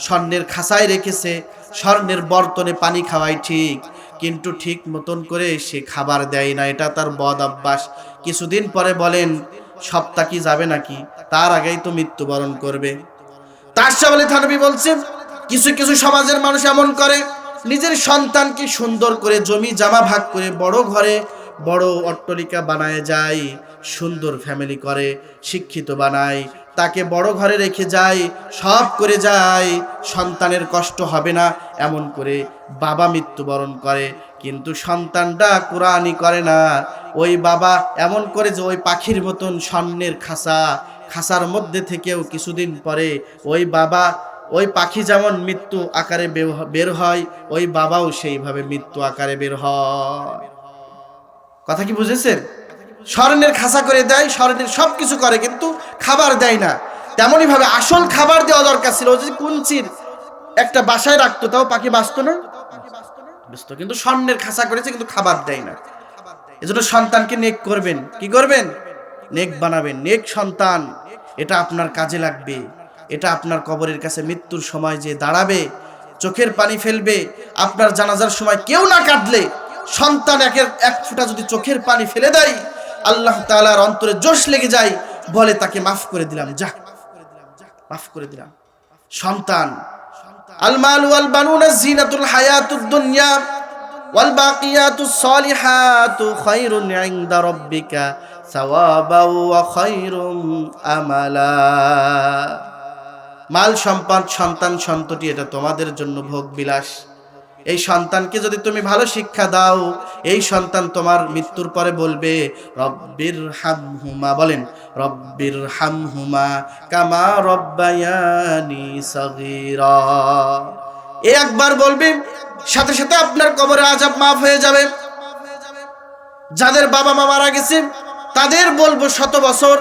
স্বর্ণের খাঁচায় রেখেছে, স্বর্ণের বর্তনে পানি খাওয়ায় ঠিক, কিন্তু ঠিক মতন করে সে খাবার দেয় না, এটা তার বদ অভ্যাস। কিছুদিন পরে বলেন সপ্তাহ কি যাবে নাকি, তার আগেই তো মৃত্যুবরণ করবে। আশরাফ আলী থানভী বলছেন কিছু কিছু সমাজের মানুষ এমন করে, নিজের সন্তানকে সুন্দর করে জমি জামা ভাগ করে বড় ঘরে বড় অট্টালিকা বানায় যায়, সুন্দর ফ্যামিলি করে, শিক্ষিত বানায়, তাকে বড় ঘরে রেখে যায়, সব করে যায়, সন্তানের কষ্ট হবে না এমন করে বাবা মৃত্যুবরণ করে। কিন্তু সন্তানটা কুরআনি করে না, ওই বাবা এমন করে যে ওই পাখির মতন স্বর্ণের খাঁচার মধ্যে থেকেও কিছুদিন পরে ওই বাবা, ওই পাখি যেমন মৃত্যু আকারে বের হয়, ওই বাবাও সেইভাবে মৃত্যু আকারে বের হয়। কথা কি বুঝেছেন? স্বর্ণের খাঁচা করে দেয়, স্বর্ণের সবকিছু করে, কিন্তু খাবার দেয় না। তেমনই ভাবে আসল খাবার দেওয়া দরকার ছিল, যদি কুঞ্চির একটা বাসায় রাখতো তাও পাখি বাঁচতো না, বুঝতো, কিন্তু স্বর্ণের খাঁচা করেছে কিন্তু খাবার দেয় না। এজন্য সন্তানকে নেক করবেন, কি করবেন? নেক বানাবেন। নেক সন্তান, এটা আপনার কাজে লাগবে, এটা আপনার কবরের কাছে মৃত্যুর সময় যে দাঁড়াবে, চোখের পানি ফেলবে। আপনার জানাজার সময় কেউ না কাঁদলে সন্তান এক ফোঁটা যদি চোখের পানি ফেলে দেয়, আল্লাহ তাআলার অন্তরে জোশ লেগে যায়, বলে তাকে মাফ করে দিলাম, যা মাফ করে দিলাম। সন্তান, আল মাল ওয়াল বানুনা জিনাতুল হায়াতুদ দুনিয়া ওয়াল বাকিয়াতুস সলিহাতু খায়রুন ইনদা রাব্বিকা সাওয়াবাও ওয়া খায়রুম আমালা। মাল সম্পদ, সন্তান সন্ততি, এটা তোমাদের জন্য ভোগ বিলাস। এই সন্তানকে যদি তুমি ভালো শিক্ষা দাও, এই সন্তান তোমার মৃত্যুর পরে বলবে রব্বির হামহুমা, বলেন রব্বির হামহুমা কামা রব্বায়ানি সগীরা। এই একবার বলবে, সাথে সাথে আপনার কবরে আযাব মাফ হয়ে যাবে। যাদের বাবা মা মারা গেছে তাদের বলবো, শত বছর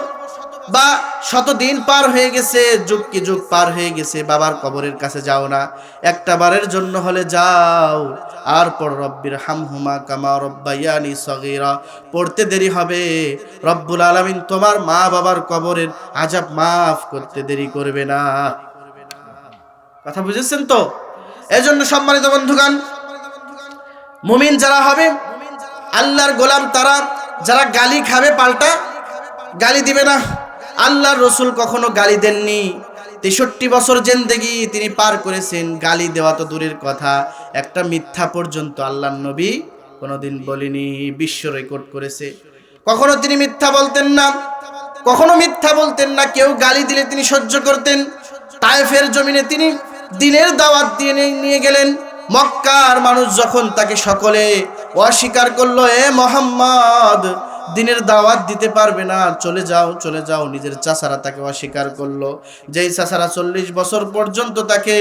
বা শত দিন পার হয়ে গেছে, যুগ কি যুগ পার হয়ে গেছে, বাবার কবরের কাছে যাও না, একটা বারের জন্য হলে যাও, আর পর রব্বির হামহুমা কামা রব্বায়ানি সগীরা পড়তে দেরি হবে। রব্বুল আলামিন তোমার মা বাবার কবরের আযাব মাফ করতে দেরি করবে না। কথা বুঝেছেন তো? এজন্য সম্মানিত বন্ধুগণ, মুমিন যারা হবে, আল্লাহর গোলাম তারা, যারা গালি খাবে পাল্টা গালি দিবে না। আল্লাহর রাসূল কখনো গালি দেননি, 63 বছর জিন্দেগি তিনি পার করেছেন, গালি দেওয়া তো দূরের কথা, একটা মিথ্যা পর্যন্ত আল্লাহর নবী কোনোদিন বলেনি, বিশ্ব রেকর্ড করেছে। কখনো তিনি মিথ্যা বলতেন না, কখনো মিথ্যা বলতেন না। কেউ গালি দিলে তিনি সহ্য করতেন। তায়েফের জমিনে তিনি দ্বীনের দাওয়াত দিয়ে নিয়ে গেলেন। মক্কার মানুষ যখন তাকে সকলে অস্বীকার করলো, এ মুহাম্মদ দ্বীনের দাওয়াত দিতে পারবে না, চলে যাও চলে যাও, নিজের চাচারা তাকে অস্বীকার করলো। যেই চাচারা 40 বছর পর্যন্ত তাকে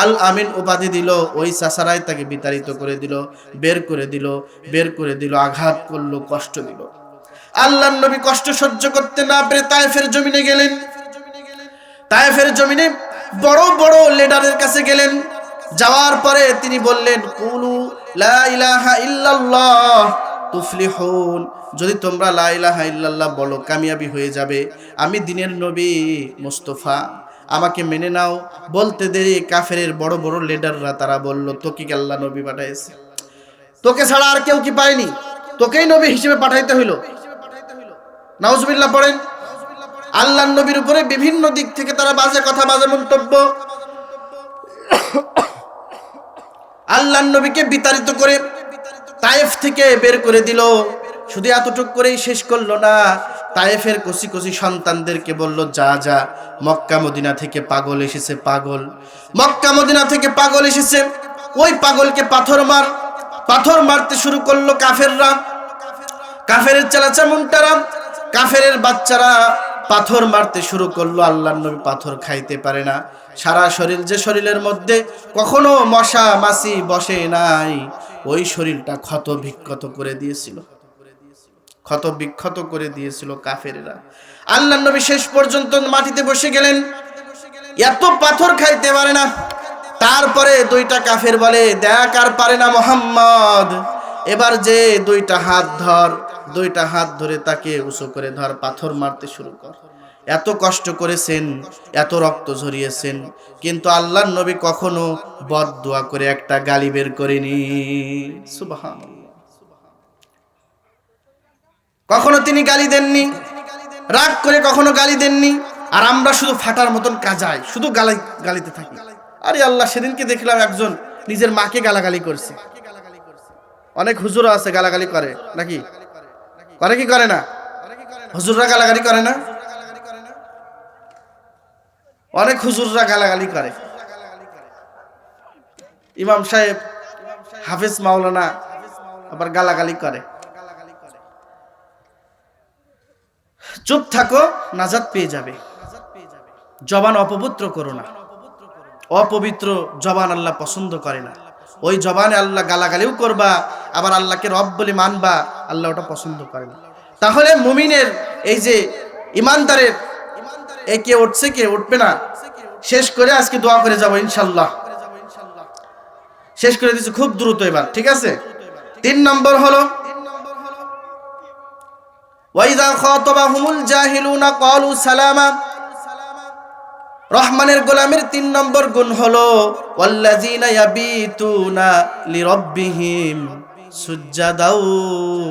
আল আমিন উপাধি দিল, ওই চাচারাই তাকে বিতাড়িত করে দিল, বের করে দিল, আঘাত করলো, কষ্ট দিল। আল্লাহর নবী কষ্ট সহ্য করতে না পেরে তায়েফের জমিনে গেলেন। তায়েফের জমিনে বড় বড় লিডারের কাছে গেলেন, যাওয়ার পরে তিনি বললেন কুলু লা ইলাহা ইল্লাল্লাহ তুফলিহুন, যদি তোমরা লা ইলাহা ইল্লাল্লাহ বলো কামিয়াবি হয়ে যাবে। আমি দিনের নবী মুস্তাফা, আমাকে মেনে নাও। বলতে দেরি কাফেরের বড় বড় লিডাররা তারা বলল তোকে কি আল্লাহ নবী পাঠাইছে? তোকে ছাড়া আর কেউ কি পায়নি? তোকেই নবী হিসেবে পাঠাইতে হইল। নাউজুবিল্লাহ পড়েন। আল্লাহর নবীর উপরে বিভিন্ন দিক থেকে তারা বাজে কথা, বাজে মন্তব্য, আল্লাহর নবীকে বিতাড়িত করে তায়েফ থেকে বের করে দিল। শুধু এতটুক করেই শেষ করলো না, তায়েফের কচি কচি সন্তানদেরকে বলল যা যা, মক্কা মদিনা থেকে পাগল এসেছে, পাগল মক্কা মদিনা থেকে পাগল এসেছে, ওই পাগলকে পাথর মার। পাথর মারতে শুরু করলো কাফেররা, কাফেরের চালাচামুন্টারা, কাফেরের বাচ্চারা পাথর মারতে শুরু করলো। আল্লাহর নবী পাথর খাইতে পারে না, সারা শরীর, যে শরীরের মধ্যে কখনো মশা মাছি বসে নাই, ওই শরীরটা ক্ষত বিক্ষত করে দিয়েছিল, ক্ষত বিক্ষত করে দিয়েছিল কাফেরেরা। আল্লাহর নবী শেষ পর্যন্ত মাটিতে বসে গেলেন, এত পাথর খাইতে পারে না। তারপরে দুইটা কাফের বলে দেখ আর পারে না মুহাম্মদ, এবার যে দুইটা হাত ধর, দুইটা হাত ধরে তাকে উঁচু করে ধর, পাথর মারতে শুরু কর। এত কষ্ট করেছেন, এত রক্ত ঝরিয়েছেন, কিন্তু আল্লাহর নবী কখনো বদদুয়া করে একটা গালি বের করেনি। সুবহানাল্লাহ। কখনো তিনি গালি দেননি, রাগ করে কখনো গালি দেননি। আর আমরা শুধু ফাটার মতন কাজাই, শুধু গালিতে থাকি। আরে আল্লাহ, সেদিনকে দেখলাম একজন নিজের মাকে গালাগালি করছে। অনেক হুজুর আছে গালাগালি করে, নাকি করে কি করে না? হুজুররা গালাগালি করে না? অনেক হুজুররা গালাগালি করে। ইমাম সাহেব, হাফেজ মাওলানা আবার গালাগালি করে। চুপ থাকো, নাজাত পেয়ে যাবে। জবান অপবিত্র করো না, অপবিত্র জবান আল্লাহ পছন্দ করে না। ওই জবানে আল্লাহ গালাগালিও করবা, আবার আল্লাহকে রব বলে মানবা, আল্লাহ ওটা পছন্দ করে না। তাহলে মুমিনের এই যে ইমানদারের এ কে উঠছে, কে উঠবে না, শেষ করে আজকে দোয়া করে যাবো ইনশাল্লাহ। শেষ করে দিচ্ছি খুব দ্রুত এবার, ঠিক আছে? 3 নম্বর হলো ওয়াইযা খাতাবাহুমুল জাহিলুনা ক্বালু সালামা। রহমানের গোলামের 3 নম্বর গুণ হলো ওয়াল্লাযিনা ইয়াবিতুনা লিরাব্বিহিম সুজ্জাদাও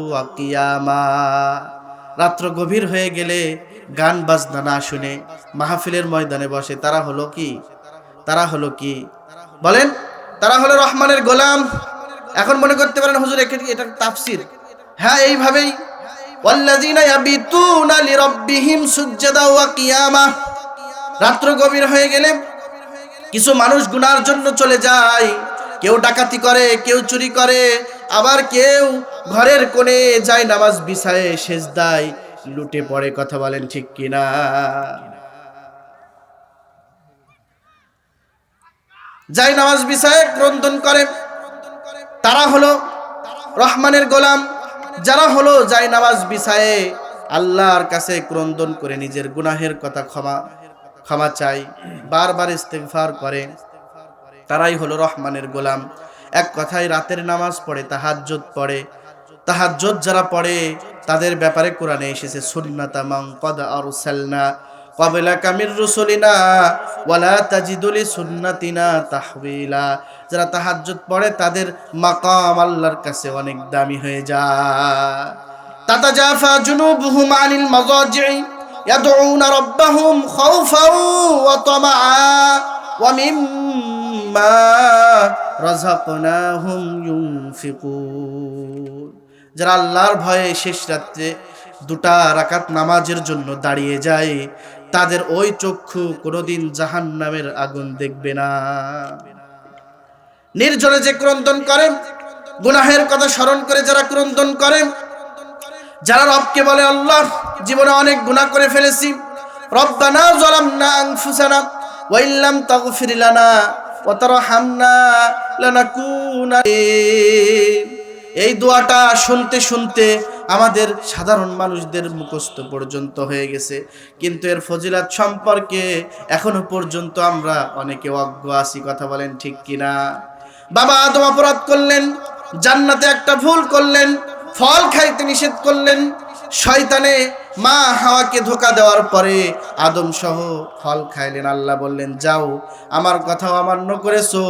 ওয়া কিয়ামা। রাত্র গভীর হয়ে গেলে গান বাজনা না শুনে মাহফিলের ময়দানে বসে, তারা হলো কি? তারা হলো কি বলেন? তারা হলো রহমানের গোলাম। এখন মনে করতে পারেন হুজুর এটা তাফসীর। হ্যাঁ, এইভাবেই ওয়াল্লাযিনা ইয়াবিতুনা লিরাব্বিহিম সুজ্জাদাও ওয়া কিয়ামা। রাত্র গভীর হয়ে গেলে কিছু মানুষ গুনার জন্য চলে যায়, কেউ ডাকাতি করে, কেউ চুরি করে, আবার কেউ ঘরের কোণে যায় নামাজ বিছায়ে সেজদায় লুটে পড়ে। কথা বলেন ঠিক কিনা? যায় নামাজ বিছায়ে ক্রন্দন করে, তারা হলো রহমানের গোলাম। যারা হলো যায় নামাজ বিছায়ে আল্লাহর কাছে ক্রন্দন করে নিজের গুনাহের কথা ক্ষমা চাই, বারবার ইস্তেগফার করে, তারাই হলো রহমানের গোলাম। এক কথায় রাতের নামাজ পড়ে, তাহাজ্জুদ পড়ে। তাহাজ্জুদ যারা পড়ে তাদের ব্যাপারে কোরআনে এসেছে সুন্নাতা মান ক্বাদ আরসালনা ক্বাবলাকা মির রুসুলিনা ওয়ালা তাজিদু লিসুন্নাতিনা তাহওয়িলা। যারা তাহাজ্জুদ পড়ে তাদের মাকাম আল্লাহর কাছে অনেক দামি হয়ে যায়। তাতাজাফা জুনুবুহুম আনিল মাযাজি'i ইয়াদউনা রাব্বাহুম খাউফাও ওয়া তামাআ ওয়া মিম্মা রাযাকনাহুম ইউনফিকুন। যারা আল্লাহর ভয়ে শেষ রাত্রে 2 রাকাত নামাজের জন্য দাঁড়িয়ে যায়, তাদের ওই চক্ষু কোনোদিন জাহান্নামের আগুন দেখবে না। নির্জনে যে ক্রন্দন করে, গুনাহের কথা স্মরণ করে যারা ক্রন্দন করে, যারা রবকে বলে আল্লাহ জীবনে অনেক গুনাহ করে ফেলেছি, রব্বানা যালামনা আনফুসানা ওয়া ইল্লাম তাগফির লানা ওয়া তারহামনা লানাকুনা। এই দোয়াটা শুনতে শুনতে আমাদের সাধারণ মানুষদের মুখস্থ পর্যন্ত হয়ে গেছে, কিন্তু এর ফজিলত সম্পর্কে এখনো পর্যন্ত আমরা অনেকে অজ্ঞ আছি। কথা বলেন ঠিক কিনা? বাবা আদম অপরাধ করলেন, জান্নাতে একটা ভুল করলেন, ফল খাইতে নিষেধ করলেন। শয়তানে মা হাওয়াকে ধোঁকা দেওয়ার পরে আদম সহ ফল খাইলেন। আল্লাহ বললেন, যাও, আমার কথাও অমান্য করেছো,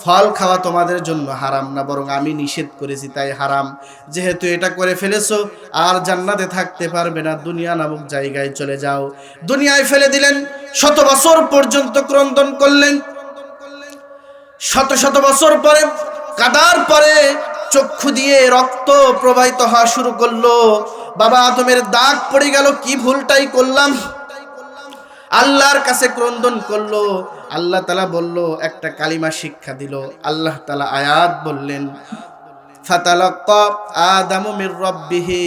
ফল খাওয়া তোমাদের জন্য হারাম না, বরং আমি নিষেধ করেছি তাই হারাম। যেহেতু এটা করে ফেলেছো, আর জান্নাতে থাকতে পারবে না, দুনিয়া নামক জায়গায় চলে যাও। দুনিয়ায় ফেলে দিলেন, 100 বছর পর্যন্ত ক্রন্দন করলেন। 100 বছর পরে কাদার পরে চক্ষু দিয়ে রক্ত প্রবাহিত হওয়া শুরু করলো। বাবা আদমের দাগ পড়ে গেল, কি ভুলটাই করলাম। আল্লাহর কাছে ক্রন্দন করলো। আল্লাহ তাআলা বলল, একটা কালিমা শিক্ষা দিল। আল্লাহ তাআলা আয়াত বললেন, ফাতালাক্কা আদামু মির রাব্বিহি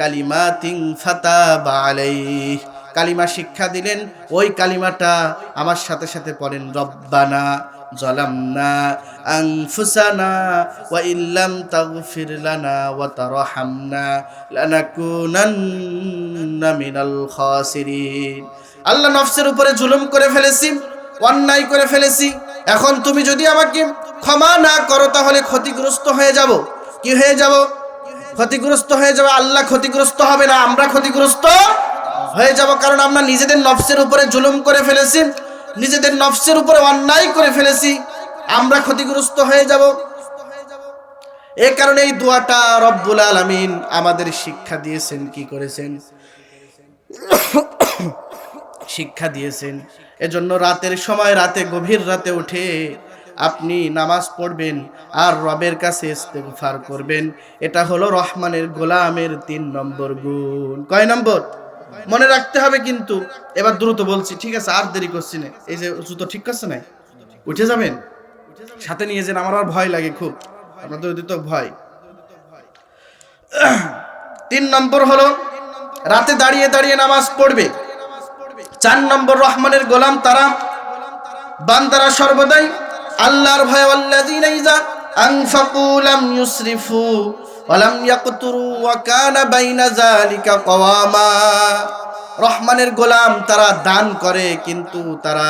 কালিমাতিন ফাতাবা আলাইহি। কালিমা শিক্ষা দিলেন, ওই কালিমাটা আমার সাথে সাথে পড়েন, রব্বানা যালামনা আনফুসানা ওয়া ইল্লাম তাগফির লানা ওয়া তারহামনা লানাকুনান্না মিনাল খাসিরিন। আল্লাহ, নফসের উপরে জুলুম করে ফেলেছি, অন্যায় করে ফেলেছি, এখন তুমি যদি আমাকে ক্ষমা না করো তাহলে ক্ষতিগ্রস্ত হয়ে যাব। কি হয়ে যাব? ক্ষতিগ্রস্ত হয়ে যাব। আল্লাহ ক্ষতিগ্রস্ত হবে না, আমরা ক্ষতিগ্রস্ত হয়ে যাব, কারণ আমরা নিজেদের নফসের উপরে জুলুম করে ফেলেছি, নিজেদের নফসের উপরে অন্যায় করে ফেলেছি, আমরা ক্ষতিগ্রস্ত হয়ে যাব। এই কারণে এই দোয়াটা রব্বুল আলামিন আমাদের শিক্ষা দিয়েছেন। কি করেছেন? শিক্ষা দিয়েছেন। এজন্য রাতের সময়, রাতে গভীর রাতে উঠে আপনি নামাজ পড়বেন আর রবের কাছে ইস্তেগফার করবেন। এটা হলো রহমানের গোলামের 3 নম্বর গুণ। কয় নম্বর? মনে রাখতে হবে কিন্তু। এবার দ্রুত বলছি, ঠিক আছে? আর দেরি করছি না। এই যে জুতো ঠিক করছে না, উঠে যাবেন, সাথে নিয়ে যান, আমার আর ভয় লাগে খুব, আপনাদের তো ভয়। 3 নম্বর হলো রাতে দাঁড়িয়ে দাঁড়িয়ে নামাজ পড়বে। 4 নম্বর, রহমানের গোলাম তারা, বান্দারা সর্বদাই আল্লাহর ভয়, আল্লাযীনা ইযা আনফাকু লাম ইউসরিফু ওয়া লাম ইয়াকতুরু ওয়া কানা বাইনা যালিকা কওয়ামা। রহমানের গোলাম তারা দান করে, কিন্তু তারা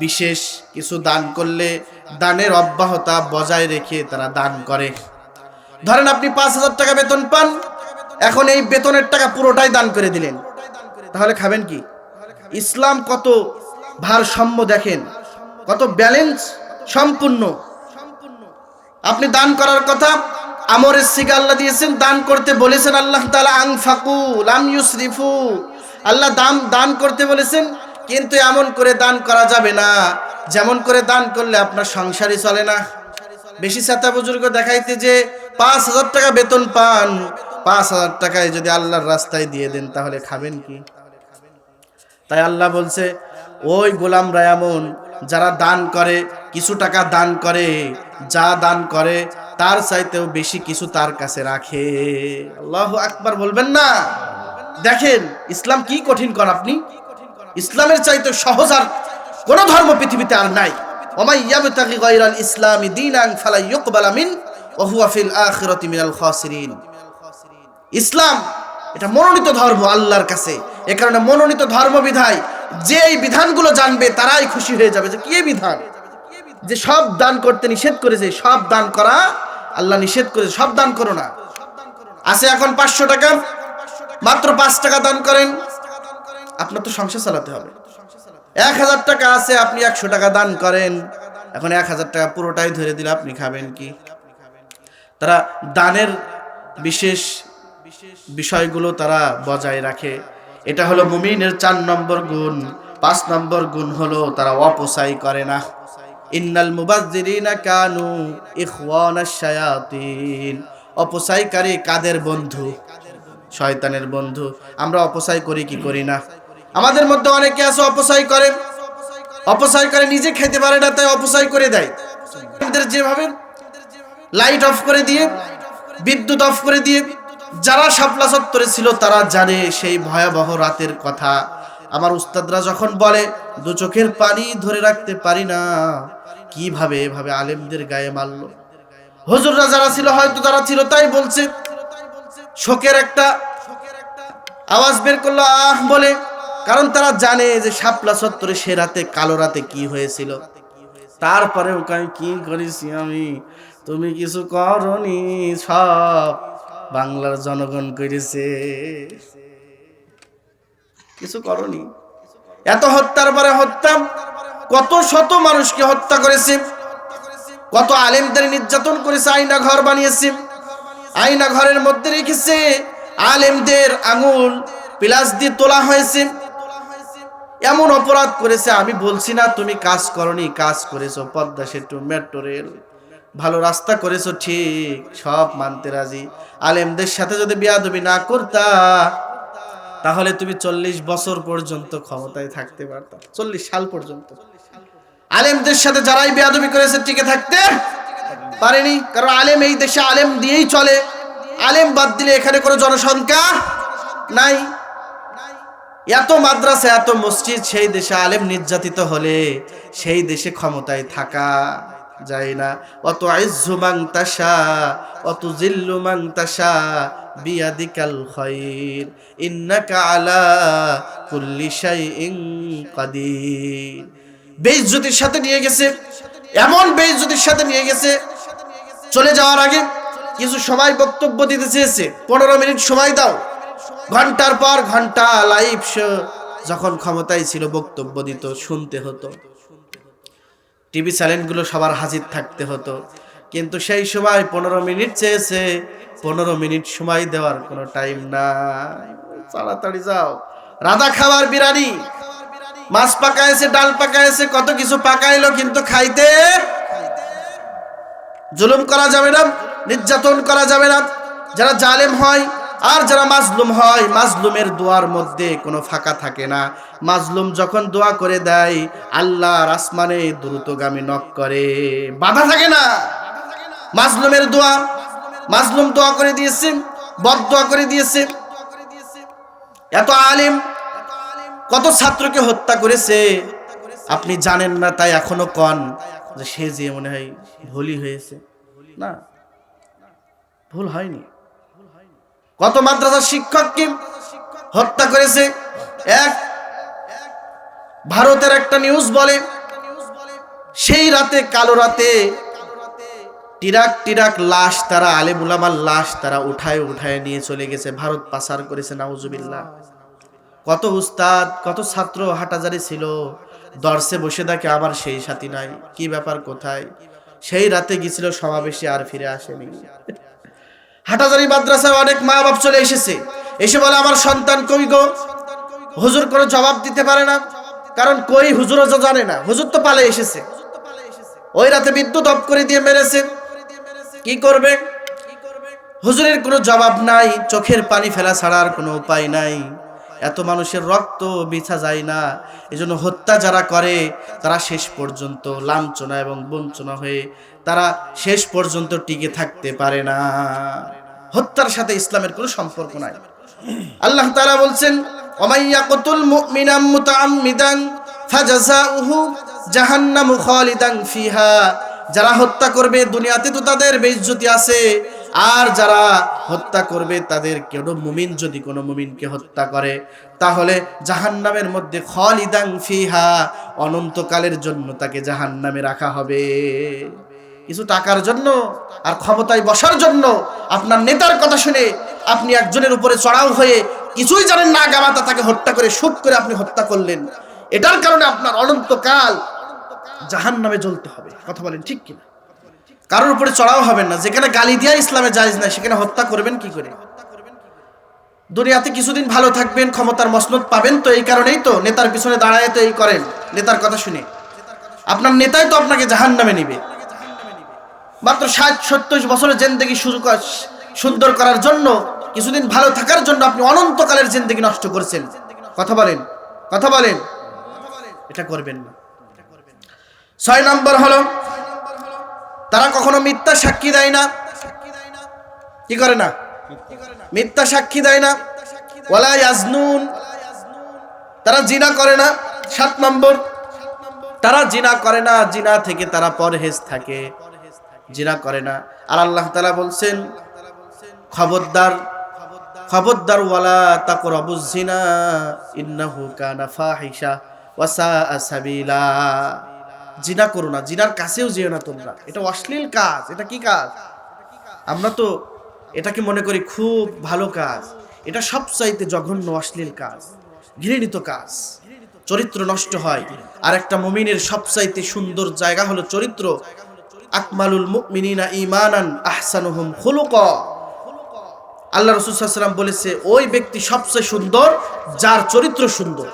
বিশেষ কিছু দান করলে দানের অব্যাহতা বজায় রেখে তারা দান করে। ধরেন আপনি 5,000 টাকা বেতন পান, এখন এই বেতনের টাকা পুরোটাই দান করে দিলেন, তাহলে খাবেন কি? ইসলাম কত ভারসাম্য দেখেন, কত ব্যালেন্স সম্পূর্ণ। আপনি দান করার কথা, আমরের সিগা আল্লাহ দিয়েছেন, দান করতে বলেছেন আল্লাহ তাআলা, আনফাকু লাম ইউসরিফু, আল্লাহ দান করতে বলেছেন, কিন্তু এমন করে দান করা যাবে না যেমন করে দান করলে আপনার সংসারই চলে না। বেশি চাচা বুজুর্গ দেখাইতে যে 5,000 টাকা বেতন পান, 5,000 টাকায় যদি আল্লাহর রাস্তায় দিয়ে দেন তাহলে খাবেন কি? তাই আল্লাহ বলছে, ওই গোলামরা এমন যারা দান করে, কিছু টাকা দান করে, যা দান করে তার চাইতেও বেশি কিছু তার কাছে রাখে। আল্লাহু আকবার বলবেন না? দেখেন ইসলাম কি কঠিন কর আপনি। ইসলামের চাইতে সহজ আর কোন ধর্ম পৃথিবীতে আর নাই। ওমাই ইয়াবতাগি গায়রাল ইসলামি দীনান ফালা ইউকবালা মিন ওয়া হুয়া ফিল আখিরাতি মিনাল খাসিরিন। ইসলাম এটা মনোনীত ধর্ম আল্লাহর কাছে। এ কারণে মনোনীত ধর্ম বিধায় যে এই বিধানগুলো জানবে তারাই খুশি হয়ে যাবে যে কি বিধান, যে সব দান করতে নিষেধ করেছে, সব দান করা আল্লাহ নিষেধ করেছে, সব দান করো না। আছে এখন 500 টাকা, মাত্র 5 টাকা দান করেন, আপনার তো সংসার চালাতে হবে। 1,000 টাকা আছে, আপনি 100 টাকা দান করেন, এখন 1,000 টাকা পুরোটাই ধরে দিলে আপনি খাবেন কি? তারা দানের বিশেষ বিষয়গুলো তারা বজায় রাখে। এটা হলো মুমিনের 4 নম্বর গুণ। 5 নম্বর গুণ হলো তারা অপচয় করে না। ইন্নাল মুবাজ্জিরিনা কানু ইখওয়ানাশ শায়াতিন। অপচয়কারী কাদের বন্ধু? শয়তানের বন্ধু। আমরা অপচয় করি কি করি না? আমাদের মধ্যে অনেকে আছে অপচয় করে নিজে খেতে পারে না তাই অপচয় করে দেয়। যেভাবে লাইট অফ করে দিয়ে, বিদ্যুৎ অফ করে দিয়ে, যারা শাপলা চত্বরে ছিল তারা জানে সেই ভয়াবহ রাতের কথা। আমার উস্তাদরা যখন বলে 2 চোখের পানি ধরে রাখতে পারি না, কিভাবে এভাবে আলেমদের গায়ে মারলো। হুজুররা যারা ছিল হয়তো তারা ছিল তাই বলছে, শোকের একটা আওয়াজ বের করলো, আহ বলে। কারণ তারা জানে যে শাপলা চত্বরে সে রাতে, কালো রাতে কি হয়েছিল। তারপরে ওখানে কি করেছি আমি, তুমি কিছু করনি, সব বাংলার জনগণ করেছে, কিছু করনি। এত হত্যার পরে হত্যা, কত শত মানুষকে হত্যা করেছে, কত আলেমদের নির্যাতন করেছে, আয়না ঘর বানিয়েছে, আয়না ঘরের মধ্যে রেখেছে, আলেমদের আঙুল প্লাস দিয়ে তোলা হয়েছে। এমন অপরাধ করেছে, আমি বলছি না তুমি কাজ করনি, কাজ করেছো, পদ্মা সেতু, মেট্রো রেল, ভালো রাস্তা করেছো, ঠিক, সব মানতে রাজি। আলেমদের সাথে যদি বেয়াদবি না করতা, তাহলে তুমি 40 বছর পর্যন্ত ক্ষমতায় থাকতে পারতা, 40 সাল পর্যন্ত। আলেমদের সাথে যারাই বেয়াদবি করেছে টিকে থাকতে পারেনি, কারণ আলেম এই দেশে আলেম দিয়েই চলে। আলেম বাদ দিলে এখানে কোনো জনসংখ্যা নাই। এত মাদ্রাসা, এত মসজিদ, সেই দেশে আলেম নির্যাতিত হলে সেই দেশে ক্ষমতায় থাকা যায় না। অত আইজ্জু মান তাশা, অত জিল্লু মান তাশা, বিয়াদিকাল খায়র, ইন্নাকা আলা কুল্লি শাইইন কাদির। বেইজ্জতির সাথে নিয়ে গেছে, এমন বেইজ্জতির সাথে নিয়ে গেছে। চলে যাওয়ার আগে কিছু সময় বক্তব্য দিতে চেয়েছে, 15 মিনিট সময় দাও। ঘন্টার পর ঘন্টা লাইভ শো, যখন ক্ষমতায় ছিল বক্তব্য দিত, শুনতে হতো, টিভি চ্যানেলগুলো সবার হাজির থাকতে হতো। কিন্তু সেই সময় 15 মিনিট চেয়েছে, 15 মিনিট সময় দেওয়ার কোনো টাইম নাই। তাড়াতাড়ি যাও, রাধা খাবার বিরানি, মাছ পাকাইছে, ডাল পাকাইছে, কত কিছু পাকাইলো, কিন্তু খাইতে জুলুম করা যাবে না, নির্যাতন করা যাবে না। যারা জালেম হয় আর যারা মাজলুম হয়, মাজলুমের দোয়ার মধ্যে কোনো ফাঁকা থাকে না। মাজলুম যখন দোয়া করে দেয়, আল্লাহর আসমানে দ্রুতগামী নক করে, বাধা থাকে না। মাজলুমের দোয়া, মাজলুম দোয়া করে দিয়েছে, বদদোয়া করে দিয়েছে। এত আলেম কত ছাত্রকে হত্যা করেছে আপনি জানেন না, তাই এখনো কন যে সে যে মনে হয় ভুলই হয়েছে। না, ভুল হয়নি। কত মাদ্রাসার শিক্ষককে হত্যা করেছে। এক ভারতের একটা নিউজ বলে, সেই রাতে, কালো রাতে টিরাক টিরাক লাশ, তারা আলেম উলামার লাশ তারা উঠায় উঠায় নিয়ে চলে গেছে, ভারত পাচার করেছে, নাউজুবিল্লাহ। কত উস্তাদ, কত ছাত্র হাটাজারি ছিল, দর্শে বসে থাকে, আবার সেই সাথী নাই, কি ব্যাপার, কোথায়? সেই রাতে গিয়েছিল সমাবেশে, আর ফিরে আসেনি। হাটাজারি মাদ্রাসায় অনেক মা বাপ চলে এসেছে, এসে বলে আমার সন্তান কই গো? হুজুর কোনো জবাব দিতে পারে না, কারণ কই হুজুরও তো জানে না, হুজুর তো পালে এসেছে। ওই রাতে বিদ্যুৎ অফ করে দিয়ে মেরেছে, কি করবে? হুজুরের কোনো জবাব নাই, চোখের পানি ফেলা ছাড়া আর কোনো উপায় নাই। এত মানুষের রক্ত বিছা যায় না। এজন্য হত্যা যারা করে তারা শেষ পর্যন্ত লাঞ্ছনা এবং বঞ্চনা হয়ে তারা শেষ পর্যন্ত টিকে থাকতে পারে না। হত্যার সাথে ইসলামের কোনো সম্পর্ক নাই। আল্লাহ তাআলা বলছেন, ওমাই ইয়াকতুল মুমিনা মুতাআম্মিদান ফাজাযাউহু জাহান্নামু খালিদান ফিহা। যারা হত্যা করবে, দুনিয়াতে তো তাদের বেইজ্জতি আছে, আর যারা হত্যা করবে তাদের কোনো মুমিন যদি কোনো মুমিনকে হত্যা করে, তাহলে জাহান্নামের মধ্যে খালিদান ফিহা, অনন্তকালের জন্য তাকে জাহান্নামে রাখা হবে। কিছু টাকার জন্য আর ক্ষমতায় বসার জন্য আপনার নেতার কথা শুনে আপনি একজনের উপরে চড়াও হয়ে কিছুই জানেন না গামাতা তাকে হত্যা করে শুট করে আপনি হত্যা করলেন, এটার কারণে আপনার অনন্তকাল জাহান্নামে জ্বলতে হবে। কথা বলেন ঠিক কিনা? কারোর উপরে চড়াও হবেন না। যেখানে গালি দিয়া ইসলামে জায়েজ নাই, সেখানে হত্যা করবেন কি করে? দুনিয়াতে কিছুদিন ভালো থাকবেন, ক্ষমতার মসনদ পাবেন, তো এই কারণেই তো নেতার পিছনে দাঁড়ায় তো এই করেন, নেতার কথা শুনে। আপনার নেতাই তো আপনাকে জাহান্নামে নিবে। মাত্র 60-70 বছরের জিন্দেগি সুন্দর করার জন্য, কিছুদিন ভালো থাকার জন্য আপনি অনন্তকালের জিন্দেগি নষ্ট করছেন। কথা বলেন, কথা বলেন, এটা করবেন না। 6 নম্বর হলো, তারা কখনো মিথ্যা সাক্ষী দেয় না। কি করে না? মিথ্যা সাক্ষী দেয় না। ওয়ালা ইয়াজনুন, তারা জিনা করে না। 7 নম্বর, তারা জিনা করে না, জিনা থেকে তারা পরহেজ থাকে, জিনা করে না। আর আল্লাহ তাআলা বলছেন, খবরদার খবরদার ওয়ালা তাকরাবুজ জিনা ইন্নাহু কানা ফাহিশা ওয়া সাআ সাবিলা। জিনা করো না, জিনার কাছেও যেও না তোমরা, এটা অশ্লীল কাজ। এটা কি কাজ? আমরা তো এটাকে মনে করি খুব ভালো কাজ, এটা সবচাইতে জঘন্য অশ্লীল কাজ, ঘৃণিত কাজ। চরিত্র নষ্ট হয়। আর একটা মুমিনের সবচাইতে সুন্দর জায়গা হলো চরিত্র। আকমালুল মুমিনিনা ঈমানান আহসানুহুম খুলুকা। আল্লাহ রাসূল সাল্লাল্লাহু আলাইহি ওয়াসাল্লাম বলেছে ওই ব্যক্তি সবচেয়ে সুন্দর যার চরিত্র সুন্দর।